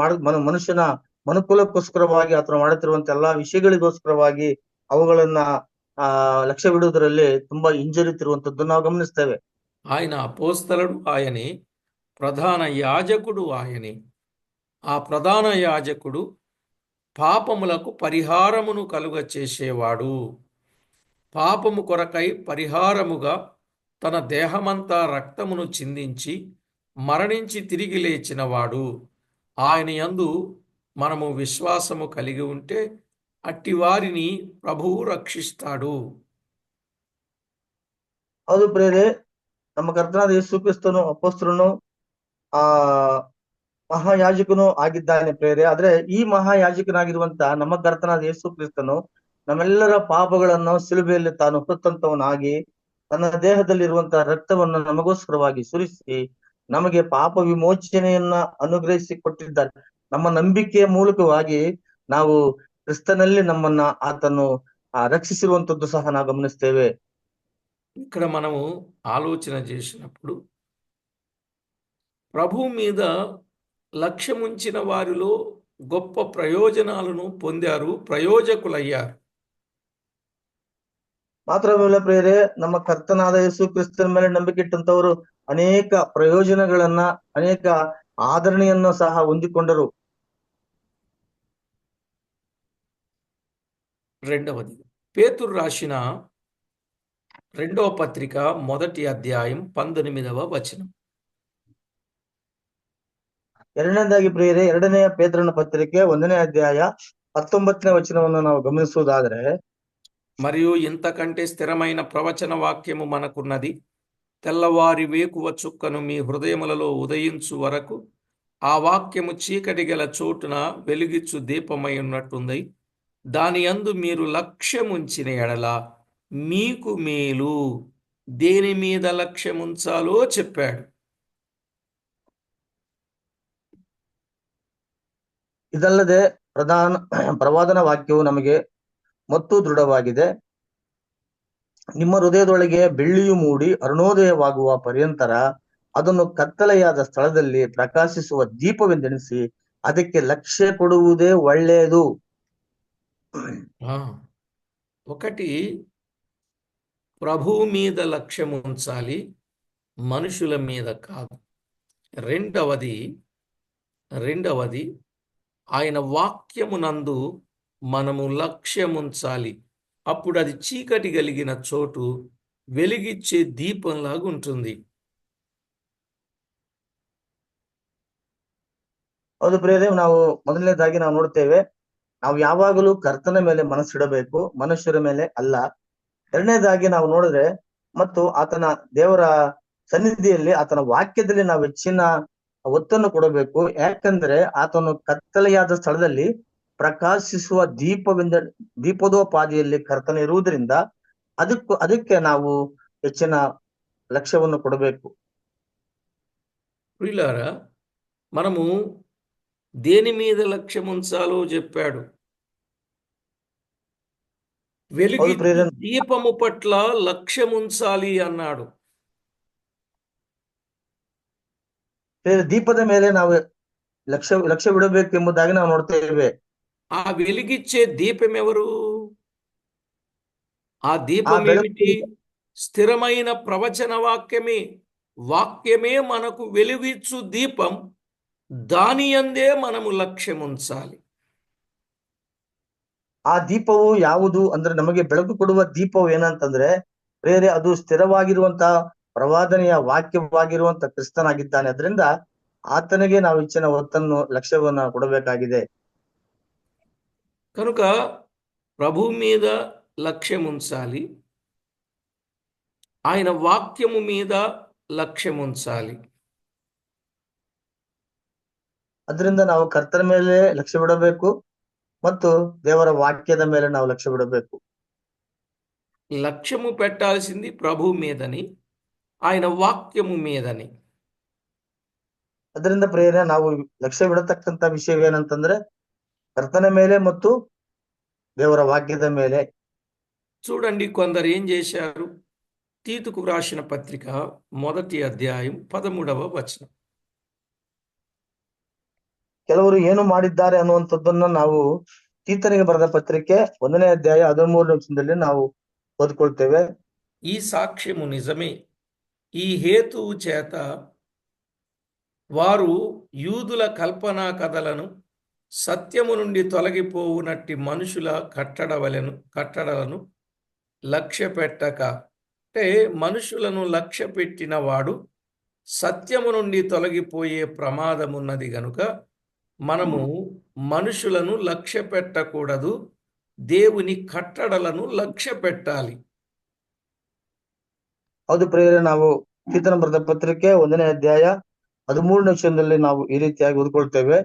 ಮನುಷ್ಯನ ಮನುಕುಲಕ್ಕೋಸ್ಕರವಾಗಿ ಆತನು ಮಾಡುತ್ತಿರುವಂತ ಎಲ್ಲಾ ವಿಷಯಗಳಿಗೋಸ್ಕರವಾಗಿ ಅವುಗಳನ್ನ ಲಕ್ಷ್ಯವಿಡುವುದರಲ್ಲಿ ತುಂಬಾ ಹಿಂಜರಿತಿರುವಂತದ್ದು ನಾವು ಗಮನಿಸ್ತೇವೆ. ఆయన అపోస్తలుడు ఆయనే, ప్రధాన యాజకుడు ఆయనే. ఆ ప్రధాన యాజకుడు పాపములకు పరిహారమును కలుగ చేసేవాడు. పాపము కొరకై పరిహారముగా తన దేహమంతా రక్తమును చిందించి మరణించి తిరిగి లేచినవాడు. ఆయన యందు మనము విశ్వాసము కలిగి ఉంటే అట్టివారిని ప్రభువు రక్షిస్తాడు. ಹೌದು ಪ್ರೇರೆ, ನಮ್ಮ ಕರ್ತನಾದ ಯೇಸು ಕ್ರಿಸ್ತನು ಅಪೊಸ್ತಲನು ಆ ಮಹಾಯಾಜಕನು ಆಗಿದ್ದಾನೆ ಪ್ರೇರೆ. ಆದ್ರೆ ಈ ಮಹಾಯಾಜಕನಾಗಿರುವಂತ ನಮ್ಮ ಕರ್ತನಾದ ಯೇಸು ಕ್ರಿಸ್ತನು ನಮ್ಮೆಲ್ಲರ ಪಾಪಗಳನ್ನು ಶಿಲುಬೆಯಲ್ಲಿ ತಾನು ಹೊತ್ತಂತವನಾಗಿ ತನ್ನ ದೇಹದಲ್ಲಿರುವಂತಹ ರಕ್ತವನ್ನು ನಮಗೋಸ್ಕರವಾಗಿ ಸುರಿಸಿ ನಮಗೆ ಪಾಪ ವಿಮೋಚನೆಯನ್ನ ಅನುಗ್ರಹಿಸಿ ಕೊಟ್ಟಿದ್ದಾರೆ. ನಮ್ಮ ನಂಬಿಕೆಯ ಮೂಲಕವಾಗಿ ನಾವು ಕ್ರಿಸ್ತನಲ್ಲಿ ನಮ್ಮನ್ನ ಆತನು ರಕ್ಷಿಸಿರುವಂತದ್ದು ಸಹ ನಾವು ಗಮನಿಸ್ತೇವೆ. ఇక్కడ మనము ఆలోచన చేసినప్పుడు ప్రభు మీద లక్ష్యముంచిన వారిలో గొప్ప ప్రయోజనాలను పొందారు, ప్రయోజకులయ్యారు. ಮಾತ್ರವಲ್ಲ ಪ್ರೇರೆ, ನಮ್ಮ ಕರ್ತನಾದ ಯೇಸು ಕ್ರಿಸ್ತನ ಮೇಲೆ ನಂಬಿಕೆ ಇಟ್ಟಂತವರು ಅನೇಕ ಪ್ರಯೋಜನಗಳನ್ನ, ಅನೇಕ ಆದರಣೆಯನ್ನು ಸಹ ಹೊಂದಿಕೊಂಡರು. రెండవది, పేతురు రాసిన 2వ పత్రిక 1వ అధ్యాయం 19వ వచనం. ಎರಡನೇದಾಗಿ ಪ್ರಿಯರೇ, 2ನೇ ಪೇತ್ರನ ಪತ್ರಿಕೆ 1ನೇ ಅಧ್ಯಾಯ 19ನೇ ವಚನವನ್ನು ನಾವು ಗಮನಿಸುವುದಾದರೆ, మరియు ఇంతకంటే స్థిరమైన ప్రవచన వాక్యము మనకున్నది. తెల్లవారి వేకువ చుక్కను మీ హృదయములలో ఉదయించు వరకు ఆ వాక్యము చీకటి గల చోటున వెలుగిచ్చు దీపమై ఉన్నట్టుంది. దాని యందు మీరు లక్ష్యముంచిన ఎడల మీకు మేలు. దేని మీద లక్ష్యముంచాలో చెప్పాడు. ಇದಲ್ಲದೆ ಪ್ರವಾದನ ವಾಕ್ಯವು ನಮಗೆ ಮತ್ತು ದೃಢವಾಗಿದೆ. ನಿಮ್ಮ ಹೃದಯದೊಳಗೆ ಬೆಳ್ಳಿಯು ಮೂಡಿ ಅರುಣೋದಯವಾಗುವ ಪರ್ಯಂತರ ಅದನ್ನು ಕತ್ತಲೆಯಾದ ಸ್ಥಳದಲ್ಲಿ ಪ್ರಕಾಶಿಸುವ ದೀಪವೆಂದೆಣಿಸಿ ಅದಕ್ಕೆ ಲಕ್ಷ್ಯ ಕೊಡುವುದೇ ಒಳ್ಳೆಯದು. ఒకటి, ప్రభువు మీద లక్ష్యం ఉంచాలి, మనుషుల మీద కాదు. రెండవది ఆయన వాక్యమునందు మనము లక్ష్యముంచాలి. అప్పుడు అది చీకటి కలిగిన చోటు వెలిగిచ్చే దీపంలాగుంటుంది. ಹೌದು ಪ್ರಿಯರೇ, ನಾವು ಮೊದಲನೇದಾಗಿ ನಾವು ನೋಡ್ತೇವೆ, ನಾವು ಯಾವಾಗಲೂ ಕರ್ತನ ಮೇಲೆ ಮನಸ್ಸಿಡಬೇಕು, ಮನುಷ್ಯರ ಮೇಲೆ ಅಲ್ಲ. ಎರಡನೇದಾಗಿ ನಾವು ನೋಡಿದ್ರೆ, ಮತ್ತು ಆತನ ದೇವರ ಸನ್ನಿಧಿಯಲ್ಲಿ ಆತನ ವಾಕ್ಯದಲ್ಲಿ ನಾವು ಹೆಚ್ಚಿನ ಒತ್ತನ್ನು ಕೊಡಬೇಕು. ಯಾಕಂದ್ರೆ ಆತನು ಕತ್ತಲೆಯಾದ ಸ್ಥಳದಲ್ಲಿ ಪ್ರಕಾಶಿಸುವ ದೀಪದೋಪಾದಿಯಲ್ಲಿ ಕರ್ತನ ಇರುವುದರಿಂದ ಅದಕ್ಕೆ ನಾವು ಹೆಚ್ಚಿನ ಲಕ್ಷ್ಯವನ್ನು ಕೊಡಬೇಕು. ప్రియులారా, మనము దేని మీద లక్ష్యం ఉంచాలో చెప్పాడు. వెలుగు దీపము పట్ల లక్ష్యం ఉంచాలి అన్నాడు. ದೀಪದ ಮೇಲೆ ನಾವು ಲಕ್ಷ್ಯವಿಡಬೇಕು ಎಂಬುದಾಗಿ ನಾವು ನೋಡ್ತೇವೆ. ఆ వెలిగిచ్చే దీపం ఎవరు? ఆ దీపం ఏమిటి? స్థిరమైన ప్రవచన వాక్యమే. వాక్యమే మనకు వెలుగిచ్చు దీపం. దాని యందే మనము లక్ష్యం ఉంచాలి. ಆ ದೀಪವು ಯಾವುದು ಅಂದ್ರೆ, ನಮಗೆ ಬೆಳಕು ಕೊಡುವ ದೀಪವು ಏನಂತಂದ್ರೆ ಪ್ರಿಯರೇ, ಅದು ಸ್ಥಿರವಾಗಿರುವಂತಹ ಪ್ರವಾದನೆಯ ವಾಕ್ಯವಾಗಿರುವಂತ ಕ್ರಿಸ್ತನಾಗಿದ್ದಾನೆ. ಅದರಿಂದ ಆತನಿಗೆ ನಾವು ಹೆಚ್ಚಿನ ಒತ್ತನ್ನು ಲಕ್ಷ್ಯವನ್ನ ಕೊಡಬೇಕಾಗಿದೆ. కనుక ప్రభు మీద లక్ష్యం ఉంచాలి, ఆయన వాక్యము మీద లక్ష్యం ఉంచాలి. ಅದರಿಂದ ನಾವು ಕರ್ತನ ಮೇಲೆ ಲಕ್ಷ್ಯ ಬಿಡಬೇಕು ಮತ್ತು ದೇವರ ವಾಕ್ಯದ ಮೇಲೆ ನಾವು ಲಕ್ಷ್ಯ ಬಿಡಬೇಕು. లక్ష్యము పెట్టాల్సింది ప్రభు మీదని, ఆయన వాక్యము మీదని. ಅದರಿಂದ ಪ್ರೇರಣೆ ನಾವು ಲಕ್ಷ್ಯ ಬಿಡತಕ್ಕಂತ ವಿಷಯವೇನಂತಂದ್ರೆ ಕರ್ತನ ಮೇಲೆ ಮತ್ತು ದೇವರ ವಾಕ್ಯದ ಮೇಲೆ. చూడండి, కొందరు ఏం చేశారు. తీతుకు రాసిన పత్రిక 1వ అధ్యాయం 13వ వచనం. ಕೆಲವರು ಏನು ಮಾಡಿದ್ದಾರೆ ಅನ್ನುವಂಥದ್ದನ್ನ ನಾವು ತೀತನಿಗೆ ಬರೆದ ಪತ್ರಿಕೆ 1ನೇ ಅಧ್ಯಾಯ 13ನೇ ವಚನದಲ್ಲಿ ನಾವು ಓದ್ಕೊಳ್ತೇವೆ. ఈ సాక్ష్యము నిజమే. ఈ హేతువు చేత వారు యూదుల కల్పనా కథలను సత్యము నుండి తొలగిపోవునట్టి మనుషుల కట్టడలను లక్ష్య పెట్టక, అంటే మనుషులను లక్ష్య పెట్టిన వాడు సత్యము నుండి తొలగిపోయే ప్రమాదమున్నది గనుక మనము మనుషులను లక్ష్య పెట్టకూడదు, దేవుని కట్టడలను లక్ష్య పెట్టాలి. ಹೌದು ಪ್ರಿಯರೇ, ನಾವು ತೀತನ ಬರೆದ ಪತ್ರಿಕೆ 1ನೇ ಅಧ್ಯಾಯ 13ನೇ ವಚನದಲ್ಲಿ ನಾವು ಈ ರೀತಿಯಾಗಿ ಓದ್ಕೊಳ್ತೇವೆ.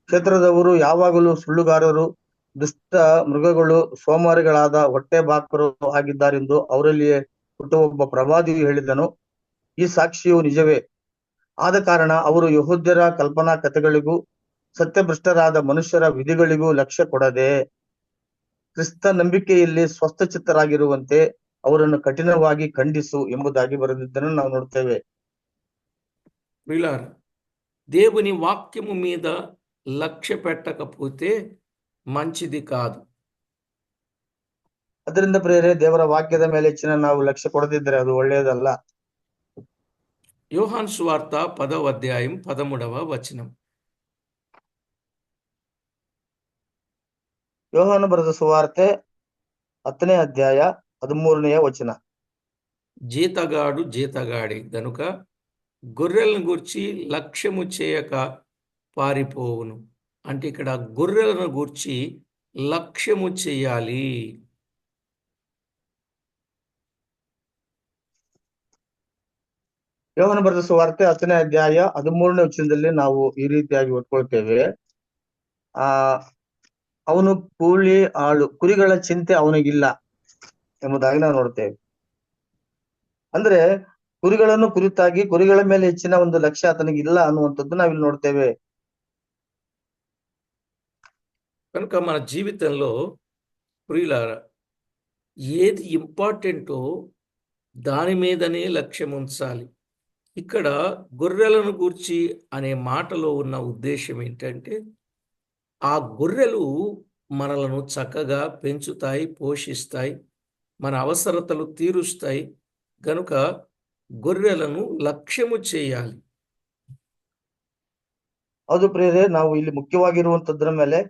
ಕ್ಷೇತ್ರದವರು ಯಾವಾಗಲೂ ಸುಳ್ಳುಗಾರರು, ದುಷ್ಟ ಮೃಗಗಳು, ಸೋಮಾರಿಗಳಾದ ಹೊಟ್ಟೆ ಬಾಕರು ಆಗಿದ್ದಾರೆಂದು ಅವರಲ್ಲಿಯೇ ಹುಟ್ಟುವ ಒಬ್ಬ ಪ್ರವಾದಿಯು ಹೇಳಿದನು. ಈ ಸಾಕ್ಷಿಯು ನಿಜವೇ. ಆದ ಕಾರಣ ಅವರು ಯಹೂದ್ಯರ ಕಲ್ಪನಾ ಕಥೆಗಳಿಗೂ ಸತ್ಯಭ್ರಷ್ಟರಾದ ಮನುಷ್ಯರ ವಿಧಿಗಳಿಗೂ ಲಕ್ಷ್ಯ ಕೊಡದೆ ಕ್ರಿಸ್ತ ನಂಬಿಕೆಯಲ್ಲಿ ಸ್ವಸ್ಥಚಿತ್ತರಾಗಿರುವಂತೆ ಅವರನ್ನು ಕಠಿಣವಾಗಿ ಖಂಡಿಸು ಎಂಬುದಾಗಿ ಬರೆದಿದ್ದನ್ನು ನಾವು ನೋಡ್ತೇವೆ. ప్రియులారా, దేవుని వాక్యము మీద లక్ష్య పెట్టకపోతే మంచిది కాదు. ಅದರಿಂದ ಪ್ರಿಯರೇ, ದೇವರ ವಾಕ್ಯದ ಮೇಲೆ ಹೆಚ್ಚಿನ ನಾವು ಲಕ್ಷ್ಯ ಕೊಡದಿದ್ರೆ ಅದು ಒಳ್ಳೆಯದಲ್ಲ. యోహాను సువార్త 10వ అధ్యాయం 13వ వచనం. ಯೋಹಾನು ಬರೆದ ಸುವಾರ್ತೆ 10ನೇ ಅಧ್ಯಾಯ 13ನೇ ವಚನ. జీతగాడు జీతగాడి గనుక గొర్రెలను గూర్చి లక్ష్యము చేయక పారిపోవును. అంటే ఇక్కడ గొర్రెలను గూర్చి లక్ష్యము చేయాలి. ಯೋಹಾನು ಬರೆದ ಸುವಾರ್ತೆ 10ನೇ ಅಧ್ಯಾಯ 13ನೇ ವಚನದಲ್ಲಿ ನಾವು ಈ ರೀತಿಯಾಗಿ ಓದ್ಕೊಳ್ತೇವೆ. ಅವನು ಕೂಲಿ ಆಳು, ಕುರಿಗಳ ಚಿಂತೆ ಅವನಿಗಿಲ್ಲ ಎಂಬುದಾಗಿ ನಾವು ನೋಡ್ತೇವೆ. ಅಂದ್ರೆ ಕುರಿಗಳನ್ನು ಕುರಿತಾಗಿ ಕುರಿಗಳ ಮೇಲೆ ಹೆಚ್ಚಿನ ಒಂದು ಲಕ್ಷ್ಯ ಆತನಿಗಿಲ್ಲ ಅನ್ನುವಂಥದ್ದು ನಾವಿಲ್ಲಿ ನೋಡ್ತೇವೆ. కనుక మన జీవితంలో ప్రియులారా, ఏది ఇంపార్టెంటో దాని మీదనే లక్ష్యం ఉంచాలి. ఇక్కడ గొర్రెలను గూర్చి అనే మాటలో ఉన్న ఉద్దేశం ఏంటంటే, ఆ గొర్రెలు మనలను చక్కగా పెంచుతాయి, పోషిస్తాయి, మన అవసరతలు తీరుస్తాయి. గనుక గొర్రెలను లక్ష్యము చేయాలి. ಹೌದು ಪ್ರಿಯರೇ, ನಾವು ಇಲ್ಲಿ ಮುಖ್ಯವಾಗಿರುವಂತದ್ರ ಮೇಲೆ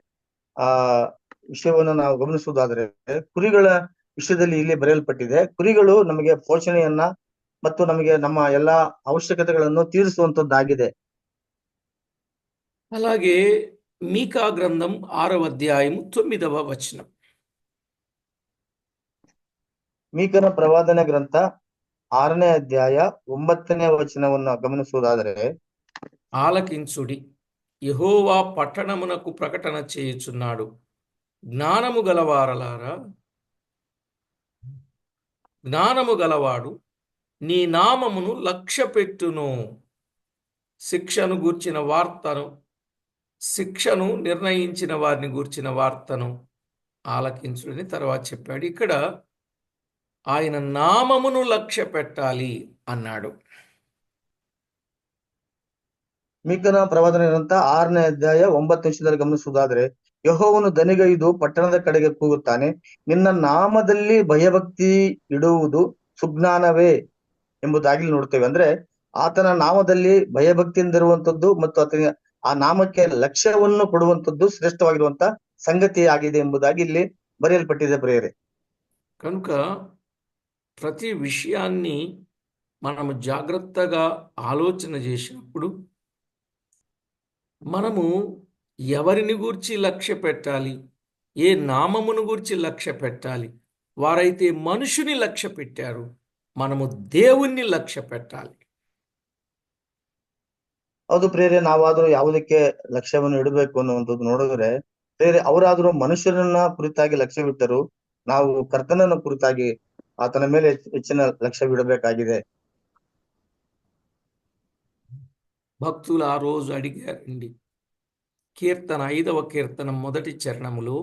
ವಿಷಯವನ್ನು ನಾವು ಗಮನಿಸುವುದಾದ್ರೆ ಕುರಿಗಳ ವಿಷಯದಲ್ಲಿ ಇಲ್ಲಿ ಬರೆಯಲ್ಪಟ್ಟಿದೆ. ಕುರಿಗಳು ನಮಗೆ ಪೋಷಣೆಯನ್ನ ಮತ್ತು ನಮಗೆ ನಮ್ಮ ಎಲ್ಲಾ ಅವಶ್ಯಕತೆಗಳನ್ನು ತೀರಿಸುವಂತದ್ದಾಗಿದೆ. అలాగే మీకా గ్రంథం 6వ అధ్యాయం 9వ వచనం. ಮೀಕನ ಪ್ರವಾದನೆ ಗ್ರಂಥ 6ನೇ ಅಧ್ಯಾಯ 9ನೇ ವಚನವನ್ನು ಗಮನಿಸುವುದಾದರೆ, ఆలకించుడి, యెహోవా పట్టణమునకు ప్రకటన చేయుచున్నాడు. జ్ఞానము గలవారలారా, జ్ఞానము గలవాడు నీ నామమును లక్ష్యపెట్టును. శిక్షను గూర్చిన వార్తను, శిక్షను నిర్ణయించిన వారిని గూర్చిన వార్తను ఆలకించుడని తర్వాత చెప్పాడు. ఇక్కడ ఆయన నామమును లక్ష్య పెట్టాలి అన్నాడు. ಮೀಕನ ಪ್ರವಾದನೆ ಗ್ರಂಥ 6ನೇ ಅಧ್ಯಾಯ 9ನೇ ವಚನದಲ್ಲಿ ಗಮನಿಸುವುದಾದ್ರೆ, ಯೆಹೋವನು ದನಿಗೈದು ಪಟ್ಟಣದ ಕಡೆಗೆ ಕೂಗುತ್ತಾನೆ, ನಿನ್ನ ನಾಮದಲ್ಲಿ ಭಯಭಕ್ತಿ ಇಡುವುದು ಸುಜ್ಞಾನವೇ ಎಂಬುದಾಗಿ ನೋಡ್ತೇವೆ. ಅಂದ್ರೆ ಆತನ ನಾಮದಲ್ಲಿ ಭಯಭಕ್ತಿಯಿಂದ ಇರುವಂತದ್ದು ಮತ್ತು ಆತನ ಆ ನಾಮಕ್ಕೆ ಲಕ್ಷ್ಯವನ್ನು ಕೊಡುವಂತದ್ದು ಶ್ರೇಷ್ಠವಾಗಿರುವಂತ ಸಂಗತಿ ಆಗಿದೆ ಎಂಬುದಾಗಿ ಇಲ್ಲಿ ಬರೆಯಲ್ಪಟ್ಟಿದೆ ಪ್ರಿಯರೇ. కనుక ప్రతి విషయాన్ని మనము జాగ్రత్తగా ఆలోచన చేసినప్పుడు మనము ఎవరిని గూర్చి లక్ష్య పెట్టాలి, ఏ నామమును గూర్చి లక్ష్య పెట్టాలి. వారైతే మనుషుని లక్ష్య పెట్టారు, మనము దేవుణ్ణి లక్ష్య పెట్టాలి. ಹೌದು ಪ್ರಿಯರೇ, ನಾವಾದ್ರೂ ಯಾವುದಕ್ಕೆ ಲಕ್ಷ್ಯವನ್ನು ಇಡಬೇಕು ಅನ್ನುವಂಥದ್ದು ನೋಡಿದ್ರೆ, ಪ್ರಿಯರೇ, ಅವರಾದ್ರೂ ಮನುಷ್ಯರನ್ನ ಕುರಿತಾಗಿ ಲಕ್ಷ್ಯವಿಟ್ಟರು. ನಾವು ಕರ್ತನನ್ನ ಕುರಿತಾಗಿ ಆತನ ಮೇಲೆ ಹೆಚ್ಚಿನ ಲಕ್ಷ್ಯವಿಡಬೇಕಾಗಿದೆ. భక్తులు ఆ రోజు అడిగారండి. కీర్తన 5వ కీర్తన మొదటి చరణములో,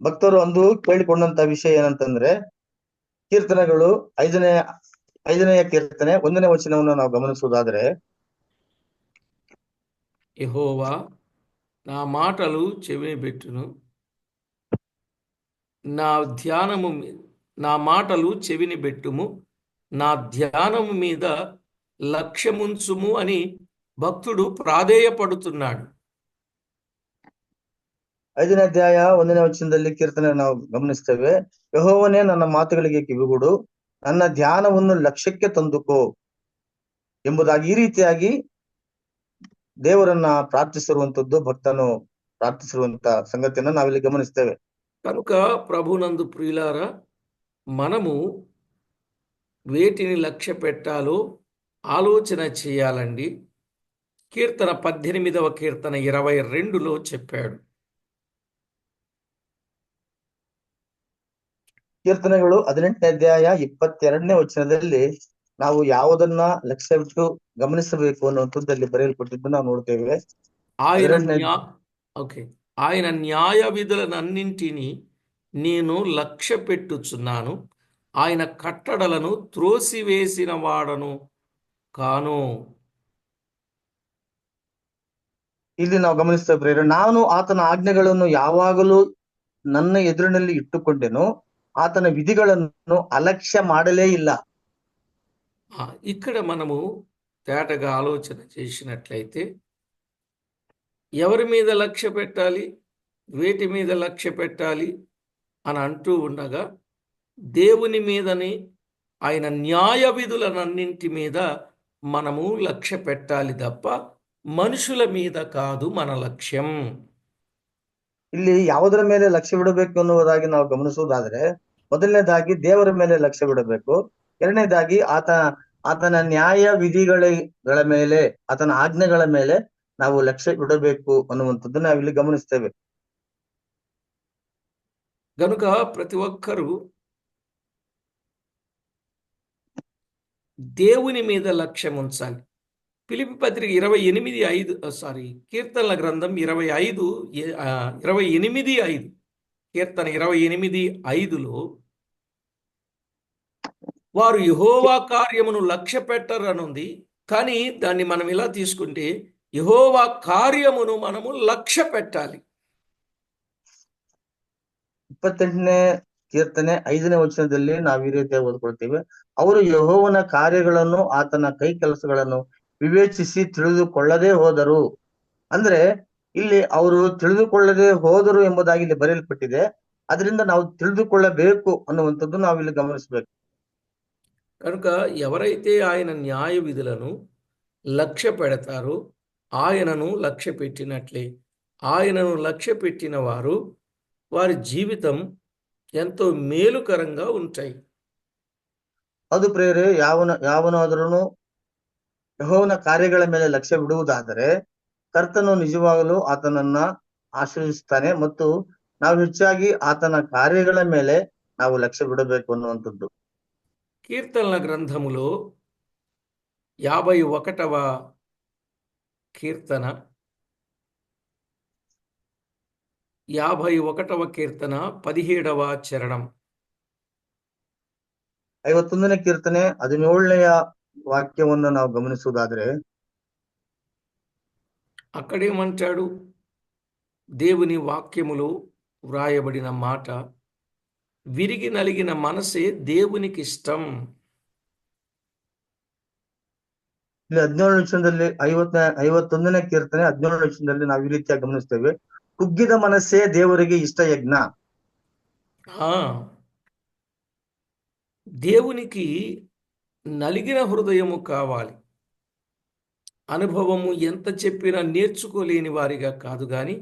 ಭಕ್ತರು ಅಂದು ಕೇಳಿಕೊಂಡಂತ ವಿಷಯ ಏನಂತಂದ್ರೆ, ಕೀರ್ತನೆಗಳು ಐದನೆಯ ಕೀರ್ತನೆ 1ನೇ ವಚನವನ್ನು ನಾವು ಗಮನಿಸುವುದಾದ್ರೆ, యెహోవా నా మాటలు చెవిని పెట్టును, నా ధ్యానము నా మాటలు చెవిని పెట్టుము, నా ధ్యానము మీద లక్ష్యముంచుము అని భక్తుడు ప్రాధేయపడుతున్నాడు. 5ನೇ ಅಧ್ಯಾಯ 1ನೇ ವಚನದಲ್ಲಿ ಕೀರ್ತನೆ ನಾವು ಗಮನಿಸ್ತೇವೆ. ಯೆಹೋವನೇ, ನನ್ನ ಮಾತುಗಳಿಗೆ ಕಿವಿಗೊಡು, ನನ್ನ ಧ್ಯಾನವನ್ನು ಲಕ್ಷ್ಯಕ್ಕೆ ತಂದುಕೋ ಎಂಬುದಾಗಿ ಈ ರೀತಿಯಾಗಿ ದೇವರನ್ನ ಪ್ರಾರ್ಥಿಸಿರುವಂತದ್ದು, ಭಕ್ತನು ಪ್ರಾರ್ಥಿಸಿರುವಂತ ಸಂಗತಿಯನ್ನ ನಾವಿಲ್ಲಿ ಗಮನಿಸ್ತೇವೆ. కనుక ప్రభునందు ప్రియులారా, మనము వేటిని లక్ష్య పెట్టాలో ఆలోచన చేయాలండి. కీర్తన 18వ కీర్తన 22లో చెప్పాడు. ಕೀರ್ತನೆಗಳು 18ನೇ ಅಧ್ಯಾಯ 22ನೇ ವಚನದಲ್ಲಿ ನಾವು ಯಾವುದನ್ನ ಲಕ್ಷ್ಯವಿಟ್ಟು ಗಮನಿಸಬೇಕು ಅನ್ನುವಂಥದ್ದಲ್ಲಿ ಬರೆಯಲ್ಪಟ್ಟಿದ್ದು ನಾವು ನೋಡ್ತೇವೆ. ఆయన 18ನೇ ఓకే, ఆయన న్యాయ విధులనన్నింటినీ నేను లక్ష్య పెట్టుచున్నాను, ఆయన కట్టడలను త్రోసివేసిన వాడను కాను. ಇಲ್ಲಿ ನಾವು ಗಮನಿಸ್ತೇವೆ ಪ್ರಿಯರೇ, ನಾನು ಆತನ ಆಜ್ಞೆಗಳನ್ನು ಯಾವಾಗಲೂ ನನ್ನ ಎದುರಿನಲ್ಲಿ ಇಟ್ಟುಕೊಂಡೆನು, ಆತನ ವಿಧಿಗಳನ್ನು ಅಲಕ್ಷ್ಯ ಮಾಡಲೇ ಇಲ್ಲ. ఇక్కడ మనము తేటగా ఆలోచన చేసినట్లయితే ఎవరి మీద లక్ష్య పెట్టాలి, వేటి మీద లక్ష్య పెట్టాలి అని అంటూ ఉండగా, దేవుని మీదని, ఆయన న్యాయ విధులనన్నింటి మీద మనము లక్ష్య పెట్టాలి తప్ప మనుషుల మీద కాదు మన లక్ష్యం. ಇಲ್ಲಿ ಯಾವುದರ ಮೇಲೆ ಲಕ್ಷ್ಯವಿಡಬೇಕು ಅನ್ನುವುದಾಗಿ ನಾವು ಗಮನಿಸುವುದಾದ್ರೆ, ಮೊದಲನೇದಾಗಿ ದೇವರ ಮೇಲೆ ಲಕ್ಷ್ಯವಿಡಬೇಕು. ಎರಡನೇದಾಗಿ ಆತನ ನ್ಯಾಯ ವಿಧಿಗಳ ಮೇಲೆ, ಆತನ ಆಜ್ಞೆಗಳ ಮೇಲೆ ನಾವು ಲಕ್ಷ್ಯ ಇಡಬೇಕು ಅನ್ನುವಂಥದ್ದು ನಾವಿಲ್ಲಿ ಗಮನಿಸ್ತೇವೆ. గనుక ప్రతి ఒక్కరూ దేవుని మీద లక్ష్యం ఉంచాలి. ఫిలిప్పీ పత్రిక 28:5 కీర్తనల గ్రంథం 28:5 కీర్తన 28:5లో, వారు యెహోవా కార్యమును లక్ష్య పెట్టరనుంది. కానీ దాన్ని మనం ఇలా తీసుకుంటే, యెహోవా కార్యమును మనము లక్ష్య పెట్టాలి. 28ನೇ ಕೀರ್ತನೆ 5ನೇ ವಚನದಲ್ಲಿ ನಾವು ಈ ರೀತಿಯಾಗಿ ಓದ್ಕೊಳ್ತೀವಿ, ಅವರು ಯೆಹೋವನ ಕಾರ್ಯಗಳನ್ನು, ಆತನ ಕೈ ಕೆಲಸಗಳನ್ನು ವಿವೇಚಿಸಿ ತಿಳಿದುಕೊಳ್ಳದೆ ಹೋದರು. ಅಂದ್ರೆ ಇಲ್ಲಿ ಅವರು ತಿಳಿದುಕೊಳ್ಳದೆ ಹೋದರು ಎಂಬುದಾಗಿ ಇಲ್ಲಿ ಬರೆಯಲ್ಪಟ್ಟಿದೆ. ಅದರಿಂದ ನಾವು ತಿಳಿದುಕೊಳ್ಳಬೇಕು ಅನ್ನುವಂಥದ್ದು ನಾವು ಇಲ್ಲಿ ಗಮನಿಸಬೇಕು. కనుక ఎవరైతే ఆయన న్యాయ విధులను లక్ష్య పెడతారో ఆయనను లక్ష్య పెట్టినట్లే. ఆయనను లక్ష్య పెట్టిన వారు, వారి జీవితం ఎంతో మేలుకరంగా ఉంటాయి. ಅದು ಪ್ರೇರೆ, ಯಾವನಾದರೂ ಯೆಹೋವನ ಕಾರ್ಯಗಳ ಮೇಲೆ ಲಕ್ಷ್ಯವಿಡುವುದಾದರೆ ಕರ್ತನು ನಿಜವಾಗಲೂ ಆತನನ್ನ ಆಶ್ರಯಿಸುತ್ತಾನೆ, ಮತ್ತು ನಾವು ಹೆಚ್ಚಾಗಿ ಆತನ ಕಾರ್ಯಗಳ ಮೇಲೆ ನಾವು ಲಕ್ಷ್ಯವಿಡಬೇಕು ಅನ್ನುವಂಥದ್ದು. కీర్తనల గ్రంథములో 51వ కీర్తన 17వ చరణం. 51ನೇ ಕೀರ್ತನೆ 17ನೆಯ ವಾಕ್ಯವನ್ನು ನಾವು ಗಮನಿಸುವುದಾದ್ರೆ, అక్కడేమంటాడు? దేవుని వాక్యములో వ్రాయబడిన మాట, విరిగి నలిగిన మనసే దేవునికి ఇష్టం. ಇಲ್ಲಿ 17 ವಚನದಲ್ಲಿ 51ನೇ ಕೀರ್ತನೆ 17 ವಚನದಲ್ಲಿ ನಾವು ಈ ರೀತಿಯಾಗಿ ಗಮನಿಸ್ತೇವೆ, కుగ్గిದ మనస్సే దేవునికి ఇష్ట యజ్ఞ. ఆ, దేవునికి నలిగిన హృదయము కావాలి. అనుభవము ఎంత చెప్పినా నేర్చుకోలేని వారిగా కాదు కానీ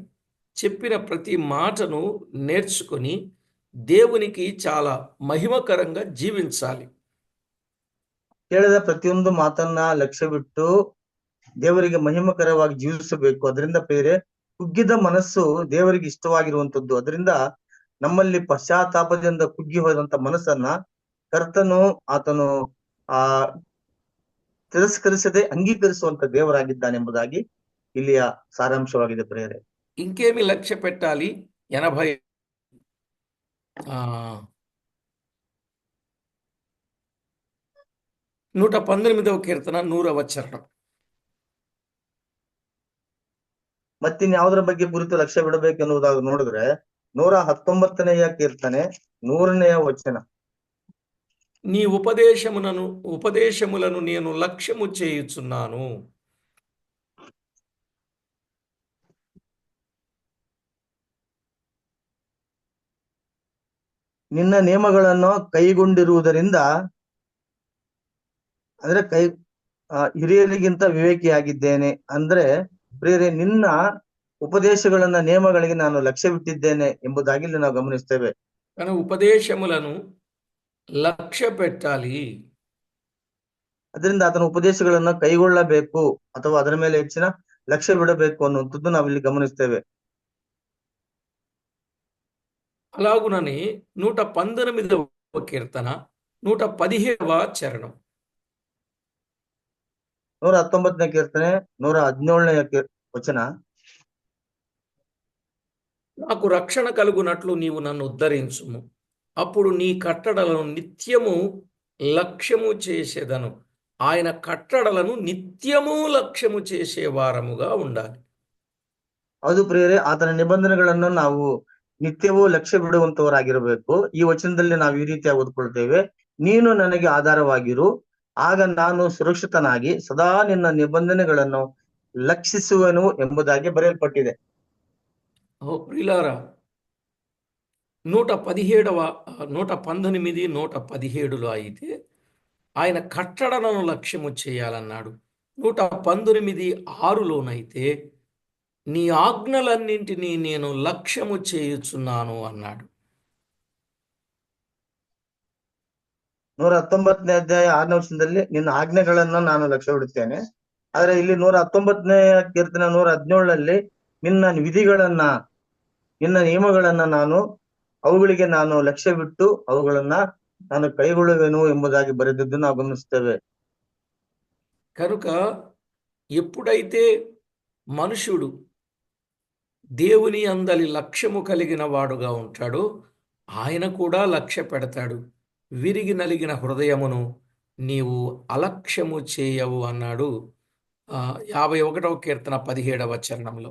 చెప్పిన ప్రతి మాటను నేర్చుకొని దేవునికి చాలా మహిమకరంగా జీవించాలి. ಕೇಳಿದ ಪ್ರತಿಯೊಂದು ಮಾತನ್ನ ಲಕ್ಷ್ಯವಿಟ್ಟು ದೇವರಿಗೆ ಮಹಿಮಕರವಾಗಿ ಜೀವಿಸಬೇಕು. ಅದರಿಂದ ಬೇರೆ ಕುಗ್ಗಿದ ಮನಸ್ಸು ದೇವರಿಗೆ ಇಷ್ಟವಾಗಿರುವಂತದ್ದು. ಅದರಿಂದ ನಮ್ಮಲ್ಲಿ ಪಶ್ಚಾತ್ತಾಪದಿಂದ ಕುಗ್ಗಿ ಹೋದಂತ ಮನಸ್ಸನ್ನ ಕರ್ತನು ಆತನು ಆ ತಿರಸ್ಕರಿಸದೆ ಅಂಗೀಕರಿಸುವಂತ ದೇವರಾಗಿದ್ದಾನೆಂಬುದಾಗಿ ಇಲ್ಲಿಯ ಸಾರಾಂಶವಾಗಿದೆ ಪ್ರಿಯರೇ. ఇంకేమి లక్ష్య పెట్టాలి? 80 ఆ, 119వ కీర్తన 100వ చరణం. ಮತ್ತಿನ್ ಯಾವುದರ ಬಗ್ಗೆ ಕುರಿತು ಲಕ್ಷ್ಯ ಬಿಡಬೇಕೆನ್ನುವುದಾಗಿ ನೋಡಿದ್ರೆ 119ನೆಯ ಕೀರ್ತನೆ 100ನೆಯ ವಚನ. నీ ఉపదేశములను నేను లక్ష్యము చేయుచున్నాను. ನಿನ್ನ ನಿಯಮಗಳನ್ನು ಕೈಗೊಂಡಿರುವುದರಿಂದ ಅಂದ್ರೆ ಹಿರಿಯರಿಗಿಂತ ವಿವೇಕಿಯಾಗಿದ್ದೇನೆ. ಅಂದ್ರೆ ಪ್ರಿಯರೇ, ನಿನ್ನ ಉಪದೇಶಗಳನ್ನ ನಿಯಮಗಳಿಗೆ ನಾನು ಲಕ್ಷ್ಯವಿಟ್ಟಿದ್ದೇನೆ ಎಂಬುದಾಗಿ ಇಲ್ಲಿ ನಾವು ಗಮನಿಸ್ತೇವೆ. తన ఉపదేశములను లక్ష్య పెట్టాలి. ಅದರಿಂದ ಆತನ ಉಪದೇಶಗಳನ್ನ ಕೈಗೊಳ್ಳಬೇಕು ಅಥವಾ ಅದರ ಮೇಲೆ ಹೆಚ್ಚಿನ ಲಕ್ಷ್ಯ ಬಿಡಬೇಕು ಅನ್ನುವಂಥದ್ದು ನಾವಿಲ್ಲಿ ಗಮನಿಸ್ತೇವೆ. అలాగునని 119వ కీర్తన 117వ చరణం. 119ನೇ ಕೀರ್ತನೆ 117ನೆಯ ವಚನ. నాకు రక్షణ కలుగునట్లు నీవు నన్ను ఉద్ధరించుము, అప్పుడు నీ కట్టడలను నిత్యము లక్ష్యము చేసేదను. ఆయన కట్టడలను నిత్యము లక్ష్యము చేసే వారముగా ఉండాలి. ಹೌದು ಪ್ರಿಯರೇ, ಆತನ ನಿಬಂಧನೆಗಳನ್ನು ನಾವು ನಿತ್ಯವೂ ಲಕ್ಷ್ಯ ಬಿಡುವಂತವರಾಗಿರಬೇಕು. ಈ ವಚನದಲ್ಲಿ ನಾವು ಈ ರೀತಿಯಾಗಿ ಓದ್ಕೊಳ್ತೇವೆ. ನೀನು ನನಗೆ ಆಧಾರವಾಗಿರು, ಆಗ ನಾನು ಸುರಕ್ಷಿತನಾಗಿ ಸದಾ ನಿನ್ನ ನಿಬಂಧನೆಗಳನ್ನು ಲಕ್ಷಿಸುವೆನು ಎಂಬುದಾಗಿ ಬರೆಯಲ್ಪಟ್ಟಿದೆ. ప్రియులారా, 117 119 117లో అయితే ఆయన కట్టడలను లక్ష్యము చేయాలన్నాడు. 119 6లోనైతే నీ ఆజ్ఞలన్నింటినీ నేను లక్ష్యము చేయుచున్నాను అన్నాడు. 119ನೇ ಅಧ್ಯಾಯ 6ನೇ ವಚನದಲ್ಲಿ ನಿನ್ನ ಆಜ್ಞೆಗಳನ್ನ ನಾನು ಲಕ್ಷ್ಯವಿಡುತ್ತೇನೆ. ಆದ್ರೆ ಇಲ್ಲಿ 119ನೇ ಕೀರ್ತನೆ 117ರಲ್ಲಿ ನಿನ್ನ ವಿಧಿಗಳನ್ನ, ನಿನ್ನ ನಿಯಮಗಳನ್ನ ಅವುಗಳಿಗೆ ನಾನು ಲಕ್ಷ್ಯವಿಟ್ಟು ಅವುಗಳನ್ನ ನಾನು ಕೈಗೊಳ್ಳುವೆನು ಎಂಬುದಾಗಿ ಬರೆದಿದ್ದು ನಾವು ಗಮನಿಸ್ತೇವೆ. కనుక ఎప్పుడైతే మనుషుడు దేవుని అందలి లక్ష్యము కలిగిన వాడుగా ఉంటాడో ఆయన కూడా లక్ష్య పెడతాడు. విరిగి నలిగిన హృదయమును నీవు అలక్ష్యము చేయవు అన్నాడు 51వ కీర్తన 17వ చరణంలో.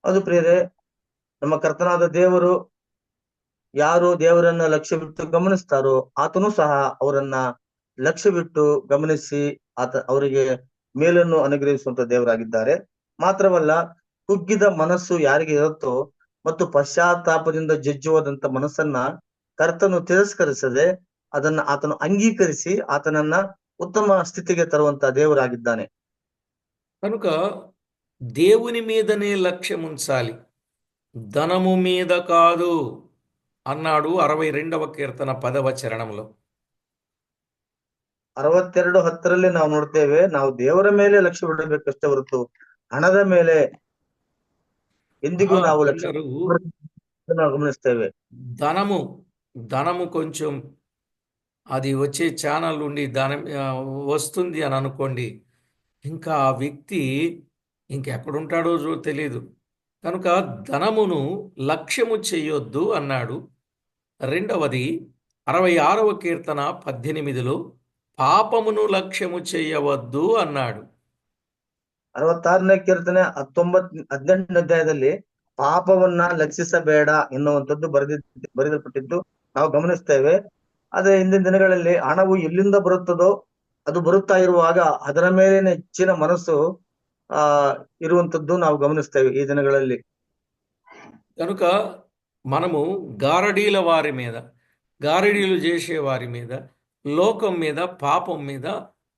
ಅದು ಪ್ರಿಯರೇ, ನಮ್ಮ ಕರ್ತನಾದ ದೇವರು ಯಾರು ದೇವರನ್ನ ಲಕ್ಷ್ಯವಿಟ್ಟು ಗಮನಿಸ್ತಾರೋ ಆತನು ಸಹ ಅವರನ್ನ ಲಕ್ಷ್ಯವಿಟ್ಟು ಗಮನಿಸಿ ಅವರಿಗೆ ಮೇಲನ್ನು ಅನುಗ್ರಹಿಸುವಂತ ದೇವರಾಗಿದ್ದಾರೆ. ಮಾತ್ರವಲ್ಲ, ಕುಗ್ಗಿದ ಮನಸ್ಸು ಯಾರಿಗೆ ಇರುತ್ತೋ ಮತ್ತು ಪಶ್ಚಾತ್ತಾಪದಿಂದ ಜಜ್ಜುವಾದಂತ ಮನಸ್ಸನ್ನ ಕರ್ತನು ತಿರಸ್ಕರಿಸದೆ ಅದನ್ನ ಆತನು ಅಂಗೀಕರಿಸಿ ಆತನನ್ನ ಉತ್ತಮ ಸ್ಥಿತಿಗೆ ತರುವಂತ ದೇವರಾಗಿದ್ದಾನೆ. కనుక దేవుని మీదనే లక్ష్యం ఉంచాలి, ధనము మీద కాదు అన్నాడు 62వ కీర్తన 10వ చరణంలో. 62:10ರಲ್ಲಿ ನಾವು ನೋಡ್ತೇವೆ, ನಾವು ದೇವರ ಮೇಲೆ ಲಕ್ಷ್ಯ ಬಿಡಬೇಕಷ್ಟೇ ಹೊರತು ಹಣದ ಮೇಲೆ ಎಂದಿಗೂ ನಾವು ಲಕ್ಷ್ಯ ನಾವು ಗಮನಿಸ್ತೇವೆ. ధనము కొంచెం అది వచ్చే ఛానల్ నుండి ధనం వస్తుంది అని అనుకోండి, ఇంకా ఆ వ్యక్తి ఇంకెక్కడుంటాడో తెలియదు. కనుక ధనమును లక్ష్యము చేయొద్దు అన్నాడు. రెండవది 66వ కీర్తన 18లో పాపమును లక్ష్యము చేయవద్దు అన్నాడు. 66ನೇ ಕೀರ್ತನೆ 18ನೇ ಅಧ್ಯಾಯದಲ್ಲಿ ಪಾಪವನ್ನ ಲಕ್ಷಿಸಬೇಡ ಎನ್ನುವಂಥದ್ದು ಬರೆದಲ್ಪಟ್ಟಿದ್ದು ನಾವು ಗಮನಿಸ್ತೇವೆ. ಆದ್ರೆ ಇಂದಿನ ದಿನಗಳಲ್ಲಿ ಹಣವು ಎಲ್ಲಿಂದ ಬರುತ್ತದೋ ಅದು ಬರುತ್ತಾ ಇರುವಾಗ ಅದರ ಮೇಲೆ ಹೆಚ್ಚಿನ ಮನಸ್ಸು ಆ ಇರುವಂತದ್ದು ನಾವು గమనిస్తేವೆ ఈ దినಗಳಲ್ಲಿ. కనుక మనము గారడీల వారి మీద, గారడీలు చేసే వారి మీద, లోకం మీద, పాపం మీద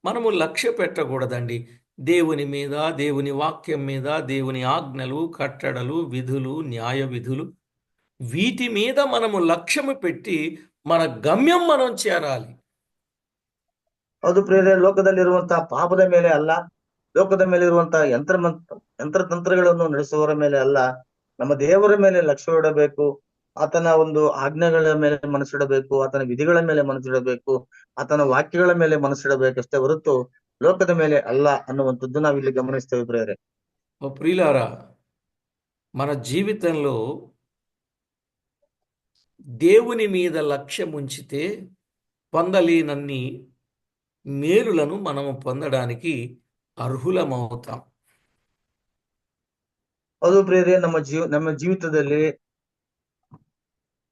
మనము లక్ష్య పెట్టకూడదండి. దేవుని మీద, దేవుని వాక్యం మీద, దేవుని ఆజ్ఞలు, కట్టడలు, విధులు, న్యాయ విధులు, వీటి మీద మనము లక్ష్యము పెట్టి మన గమ్యం మనం చేరాలి. ಹೌದು ಪ್ರಿಯರೇ, ಲೋಕದಲ್ಲಿರುವಂತಹ ಪಾಪದ ಮೇಲೆ ಅಲ್ಲ, ಲೋಕದ ಮೇಲೆ ಇರುವಂತಹ ಯಂತ್ರತಂತ್ರಗಳನ್ನು ನಡೆಸುವವರ ಮೇಲೆ ಅಲ್ಲ, ನಮ್ಮ ದೇವರ ಮೇಲೆ ಲಕ್ಷ್ಯವಿಡಬೇಕು. ಆತನ ಒಂದು ಆಜ್ಞೆಗಳ ಮೇಲೆ ಮನಸ್ಸಿಡಬೇಕು, ಆತನ ವಿಧಿಗಳ ಮೇಲೆ ಮನಸ್ಸಿಡಬೇಕು, ಆತನ ವಾಕ್ಯಗಳ ಮೇಲೆ ಮನಸ್ಸಿಡಬೇಕಷ್ಟೇ ಹೊರತು ಲೋಕದ ಮೇಲೆ ಅಲ್ಲ ಅನ್ನುವಂಥದ್ದು ನಾವಿಲ್ಲಿ ಗಮನಿಸ್ತೇವೆ ಪ್ರಿಯರೇ. ఓ ప్రియులారా, మన జీవితంలో దేవుని మీద లక్ష్యం ఉంచితే పొందలేనన్ని మేలులను మనము పొందడానికి అర్హులమవుతాం. ಹೌದು ಪ್ರಿಯರೇ, ನಮ್ಮ ಜೀವಿತದಲ್ಲಿ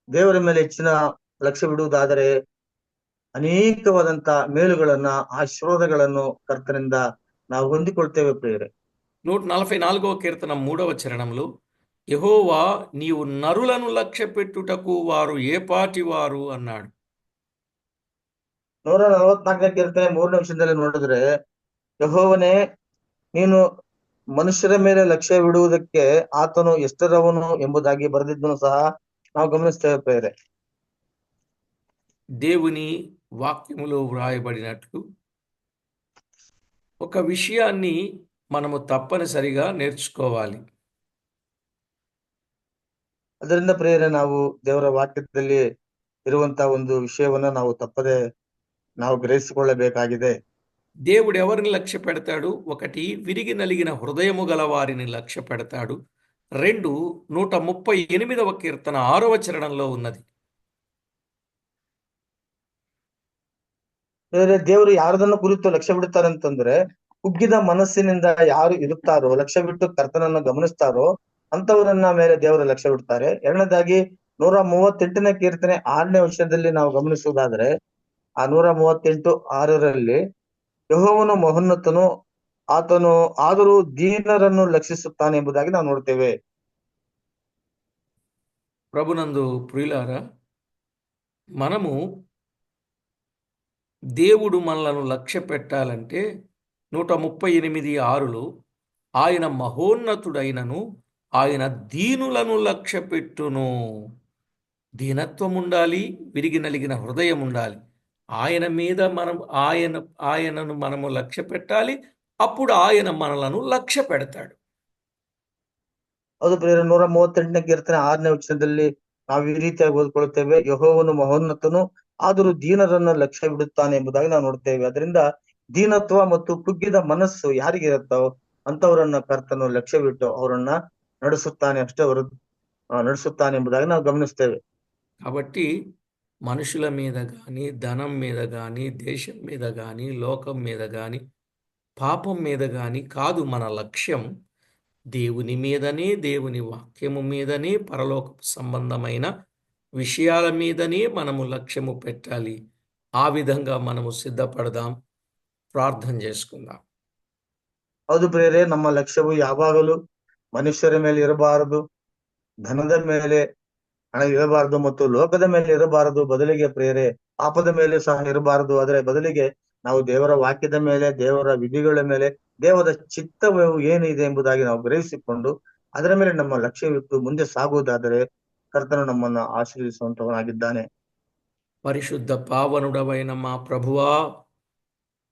ದೇವರ ಮೇಲೆ ಹೆಚ್ಚಿನ ಲಕ್ಷ್ಯವಿಡುವುದಾದರೆ ಅನೇಕವಾದಂತ ಮೇಲುಗಳನ್ನ, ಆಶೀರ್ವಾದಗಳನ್ನು ಕರ್ತನಿಂದ ನಾವು ಹೊಂದಿಕೊಳ್ತೇವೆ ಪ್ರಿಯರೇ. 144వ కీర్తన 3వ చరణంలో, యెహోవా నీవు నరులను లక్ష్య పెట్టుటకు వారు ఏపాటి వారు అన్నాడు. 144ನೇ ಕೀರ್ತನೆ 3ನೇ ವಚನದಲ್ಲಿ ನೋಡಿದ್ರೆ, ಯೆಹೋವನೇ ನೀನು ಮನುಷ್ಯರ ಮೇಲೆ ಲಕ್ಷ್ಯವಿಡುವುದಕ್ಕೆ ಆತನು ಎಷ್ಟರವನು ಎಂಬುದಾಗಿ ಬರೆದಿದ್ದನ್ನು ಸಹ ನಾವು ಗಮನಿಸ್ತೇವೆ ಪ್ರಿಯರೇ. దేవుని వాక్యములో వ్రాయబడినట్లు ఒక విషయాన్ని మనము తప్పనిసరిగా నేర్చుకోవాలి. ಅದರಿಂದ ಪ್ರಿಯರೇ, ನಾವು ದೇವರ ವಾಕ್ಯದಲ್ಲಿ ಇರುವಂತಹ ಒಂದು ವಿಷಯವನ್ನ ನಾವು ತಪ್ಪದೆ ನಾವು ಗ್ರಹಿಸಿಕೊಳ್ಳಬೇಕಾಗಿದೆ. దేవుడు ఎవరిని లక్ష్య పెడతాడు? 1, విరిగి నలిగిన హృదయము గల వారిని లక్ష్య పెడతాడు. 2, 138వ కీర్తన 6వ చరణంలో ఉన్నది. ದೇವರು ಯಾರದನ್ನ ಕುರಿತು ಲಕ್ಷ್ಯ ಬಿಡುತ್ತಾರೆ ಅಂತಂದ್ರೆ, ಕುಗ್ಗಿದ ಮನಸ್ಸಿನಿಂದ ಯಾರು ಇರುತ್ತಾರೋ, ಲಕ್ಷ್ಯ ಬಿಟ್ಟು ಕರ್ತನನ್ನು ಗಮನಿಸ್ತಾರೋ ಅಂತವರನ್ನ ಮೇಲೆ ದೇವರು ಲಕ್ಷ್ಯ ಬಿಡ್ತಾರೆ. ಎರಡನೇದಾಗಿ 138ನೇ ಕೀರ್ತನೆ 6ನೇ ವಚನದಲ್ಲಿ ನಾವು ಗಮನಿಸುವುದಾದ್ರೆ, ಆ 138:6 ಯೆಹೋವನು ಮಹೋನ್ನತನು, ಆತನು ಆದರೂ ದೀನರನ್ನು ಲಕ್ಷಿಸುತ್ತಾನೆ ಎಂಬುದಾಗಿ ನಾವು ನೋಡ್ತೇವೆ. ప్రభునందు ప్రియులారా, మనము దేవుడు మనలను లక్ష్య పెట్టాలంటే 138:6లో ఆయన మహోన్నతుడైనను ఆయన దీనులను లక్ష్య పెట్టును. దీనత్వం ఉండాలి, విరిగి నలిగిన హృదయం ఉండాలి. ఆయన మీద ఆయనను మనము లక్ష్య పెట్టాలి. అప్పుడు ఆయన మనలను లక్ష్య పెడతాడు. ಹೌದು ಪ್ರಿಯರೇ, 138ನೇ ಕೀರ್ತನೆ 6ನೇ ವಚನದಲ್ಲಿ ನಾವು ಈ ರೀತಿಯಾಗಿ ಓದ್ಕೊಳ್ತೇವೆ, ಯೆಹೋವನು ಮಹೋನ್ನತನು, ಆದರೂ ದೀನರನ್ನು ಲಕ್ಷ್ಯ ಬಿಡುತ್ತಾನೆ ಎಂಬುದಾಗಿ ನಾವು ನೋಡ್ತೇವೆ. ಅದರಿಂದ ದೀನತ್ವ ಮತ್ತು ಕುಗ್ಗಿದ ಮನಸ್ಸು ಯಾರಿಗಿರುತ್ತೋ ಅಂತವರನ್ನ ಕರ್ತನು ಲಕ್ಷ್ಯವಿಟ್ಟು ಅವರನ್ನ ನಡೆಸುತ್ತಾನೆ ಅಷ್ಟೇ ನಡೆಸುತ್ತಾನೆ ಎಂಬುದಾಗಿ ನಾವು ಗಮನಿಸ್ತೇವೆ. కాబట్టి మనుషుల మీద కానీ, ధనం మీద కానీ, దేశం మీద కానీ, లోకం మీద కానీ, పాపం మీద కానీ కాదు మన లక్ష్యం. దేవుని మీదనే, దేవుని వాక్యము మీదనే, పరలోకపు సంబంధమైన విషయాల మీదనే మనము లక్ష్యము పెట్టాలి. ఆ విధంగా మనము సిద్ధపడదాం, ప్రార్థన చేసుకుందాం. ಹೌದು ಪ್ರಿಯರೇ, ನಮ್ಮ ಲಕ್ಷ್ಯವು ಯಾವಾಗಲೂ ಮನುಷ್ಯರ ಮೇಲೆ ಇರಬಾರದು, ಧನದ ಮೇಲೆ ಹಣ ಇರಬಾರದು ಮತ್ತು ಲೋಕದ ಮೇಲೆ ಇರಬಾರದು. ಬದಲಿಗೆ ಪ್ರಿಯರೇ, ಪಾಪದ ಮೇಲೆ ಸಹ ಇರಬಾರದು. ಅದರ ಬದಲಿಗೆ ನಾವು ದೇವರ ವಾಕ್ಯದ ಮೇಲೆ, ದೇವರ ವಿಧಿಗಳ ಮೇಲೆ, ದೇವರ ಚಿತ್ತವು ಏನಿದೆ ಎಂಬುದಾಗಿ ನಾವು ಗ್ರಹಿಸಿಕೊಂಡು ಅದರ ಮೇಲೆ ನಮ್ಮ ಲಕ್ಷ್ಯವಿಟ್ಟು ಮುಂದೆ ಸಾಗುವುದಾದರೆ ಕರ್ತನು ನಮ್ಮನ್ನು ಆಶೀರ್ವಿಸುವಂತವನಾಗಿದ್ದಾನೆ. పరిశుద్ధ పావనుడవైన మా ప్రభువా,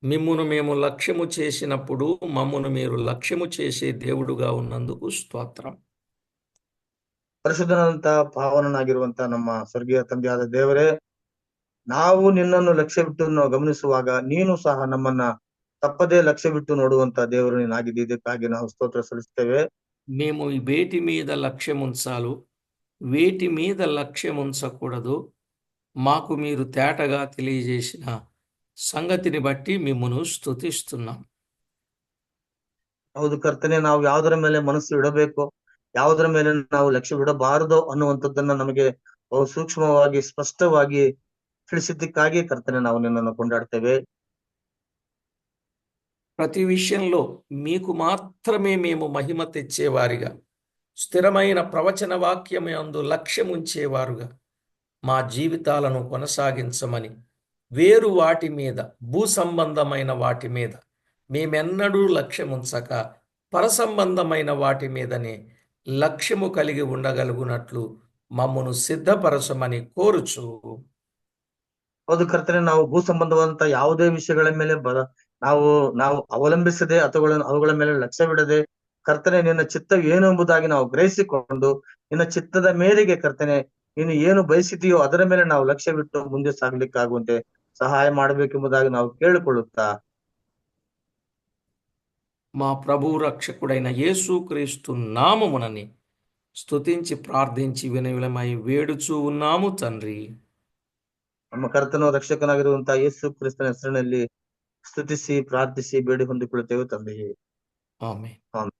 మిమ్మును మేము లక్ష్యము చేసినప్పుడు మమ్మును మీరు లక్ష్యము చేసే దేవుడుగా ఉన్నందుకు స్తోత్రం. ಪರಿಶುದ್ಧನಾದಂತ ಪಾವನನಾಗಿರುವಂತ ನಮ್ಮ ಸ್ವರ್ಗೀಯ ತಂದೆಯಾದ ದೇವರೇ, ನಾವು ನಿನ್ನನ್ನು ಲಕ್ಷ್ಯವಿಟ್ಟು ನಾವು ಗಮನಿಸುವಾಗ ನೀನು ಸಹ ನಮ್ಮನ್ನ ತಪ್ಪದೇ ಲಕ್ಷ್ಯವಿಟ್ಟು ನೋಡುವಂತ ದೇವರು ನೀನಾಗಿದೆ. ಇದಕ್ಕಾಗಿ ನಾವು ಸ್ತೋತ್ರ ಸಲ್ಲಿಸ್ತೇವೆ. మేము వేటి మీద లక్ష్యం ఉంచాలో, వేటి మీద లక్ష్యం ఉంచకూడదు మాకు మీరు తేటగా తెలియజేసిన సంగతిని బట్టి మిమ్మును స్తుతిస్తున్నాం. ಹೌದು ಕರ್ತನೆ, ನಾವು ಯಾವುದರ ಮೇಲೆ ಮನಸ್ಸು ಇಡಬೇಕು, ಯಾವುದರ ಮೇಲೆ ನಾವು ಲಕ್ಷ್ಯವಿಡಬಾರದು ಅನ್ನುವಂಥದ್ದನ್ನ ನಮಗೆ ಬಹು ಸೂಕ್ಷ್ಮವಾಗಿ, ಸ್ಪಷ್ಟವಾಗಿ ತಿಳಿಸಿದ್ದಕ್ಕಾಗಿ ಕರ್ತನೆ ನಾವು ನಿನ್ನನ್ನು ಕೊಂಡಾಡ್ತೇವೆ. ప్రతి విషయంలో మీకు మాత్రమే మేము మహిమ తెచ్చేవారిగా, స్థిరమైన ప్రవచన వాక్యం యందు లక్ష్యముంచేవారుగా మా జీవితాలను కొనసాగించమని, వేరు వాటి మీద, భూ సంబంధమైన వాటి మీద మేమెన్నడూ లక్ష్యముంచక పరసంబంధమైన వాటి మీదనే లక్ష్యము కలిగి ఉండగలుగునట్లు మమ్మను సిద్ధపరచమని కోరుచు. ಹೌದು ಕರ್ತನೆ, ನಾವು ಭೂ ಸಂಬಂಧವಾದಂತ ಯಾವುದೇ ವಿಷಯಗಳ ಮೇಲೆ ನಾವು ನಾವು ಅವಲಂಬಿಸದೆ ಅಥವಾ ಅವುಗಳ ಮೇಲೆ ಲಕ್ಷ್ಯವಿಡದೆ, ಕರ್ತನೆ ನಿನ್ನ ಚಿತ್ತ ಏನು ಎಂಬುದಾಗಿ ನಾವು ಗ್ರಹಿಸಿಕೊಂಡು, ನಿನ್ನ ಚಿತ್ತದ ಮೇರೆಗೆ ಕರ್ತನೆ ನೀನು ಏನು ಬಯಸಿದೆಯೋ ಅದರ ಮೇಲೆ ನಾವು ಲಕ್ಷ್ಯವಿಟ್ಟು ಮುಂದೆ ಸಾಗಲಿಕ್ಕಾಗುವಂತೆ ಸಹಾಯ ಮಾಡಬೇಕೆಂಬುದಾಗಿ ನಾವು ಕೇಳಿಕೊಳ್ಳುತ್ತಾ, మా ప్రభు రక్షకుడైన యేసుక్రీస్తు నామమునని స్తుతించి ప్రార్థించి వినయమై వేడుచూ ఉన్నాము తండ్రి. ನಮ್ಮ ಕರ್ತನ ರಕ್ಷಕನಾಗಿರುವಂತಹ ಯೇಸು ಕ್ರಿಸ್ತನ ಹೆಸರಿನಲ್ಲಿ ಸ್ತುತಿಸಿ ಪ್ರಾರ್ಥಿಸಿ ಬೇಡಿ ಹೊಂದಿಕೊಳ್ಳುತ್ತೇವೆ ತಂದೆಯೇ. ಆಮೆನ್. ಆಮೆನ್.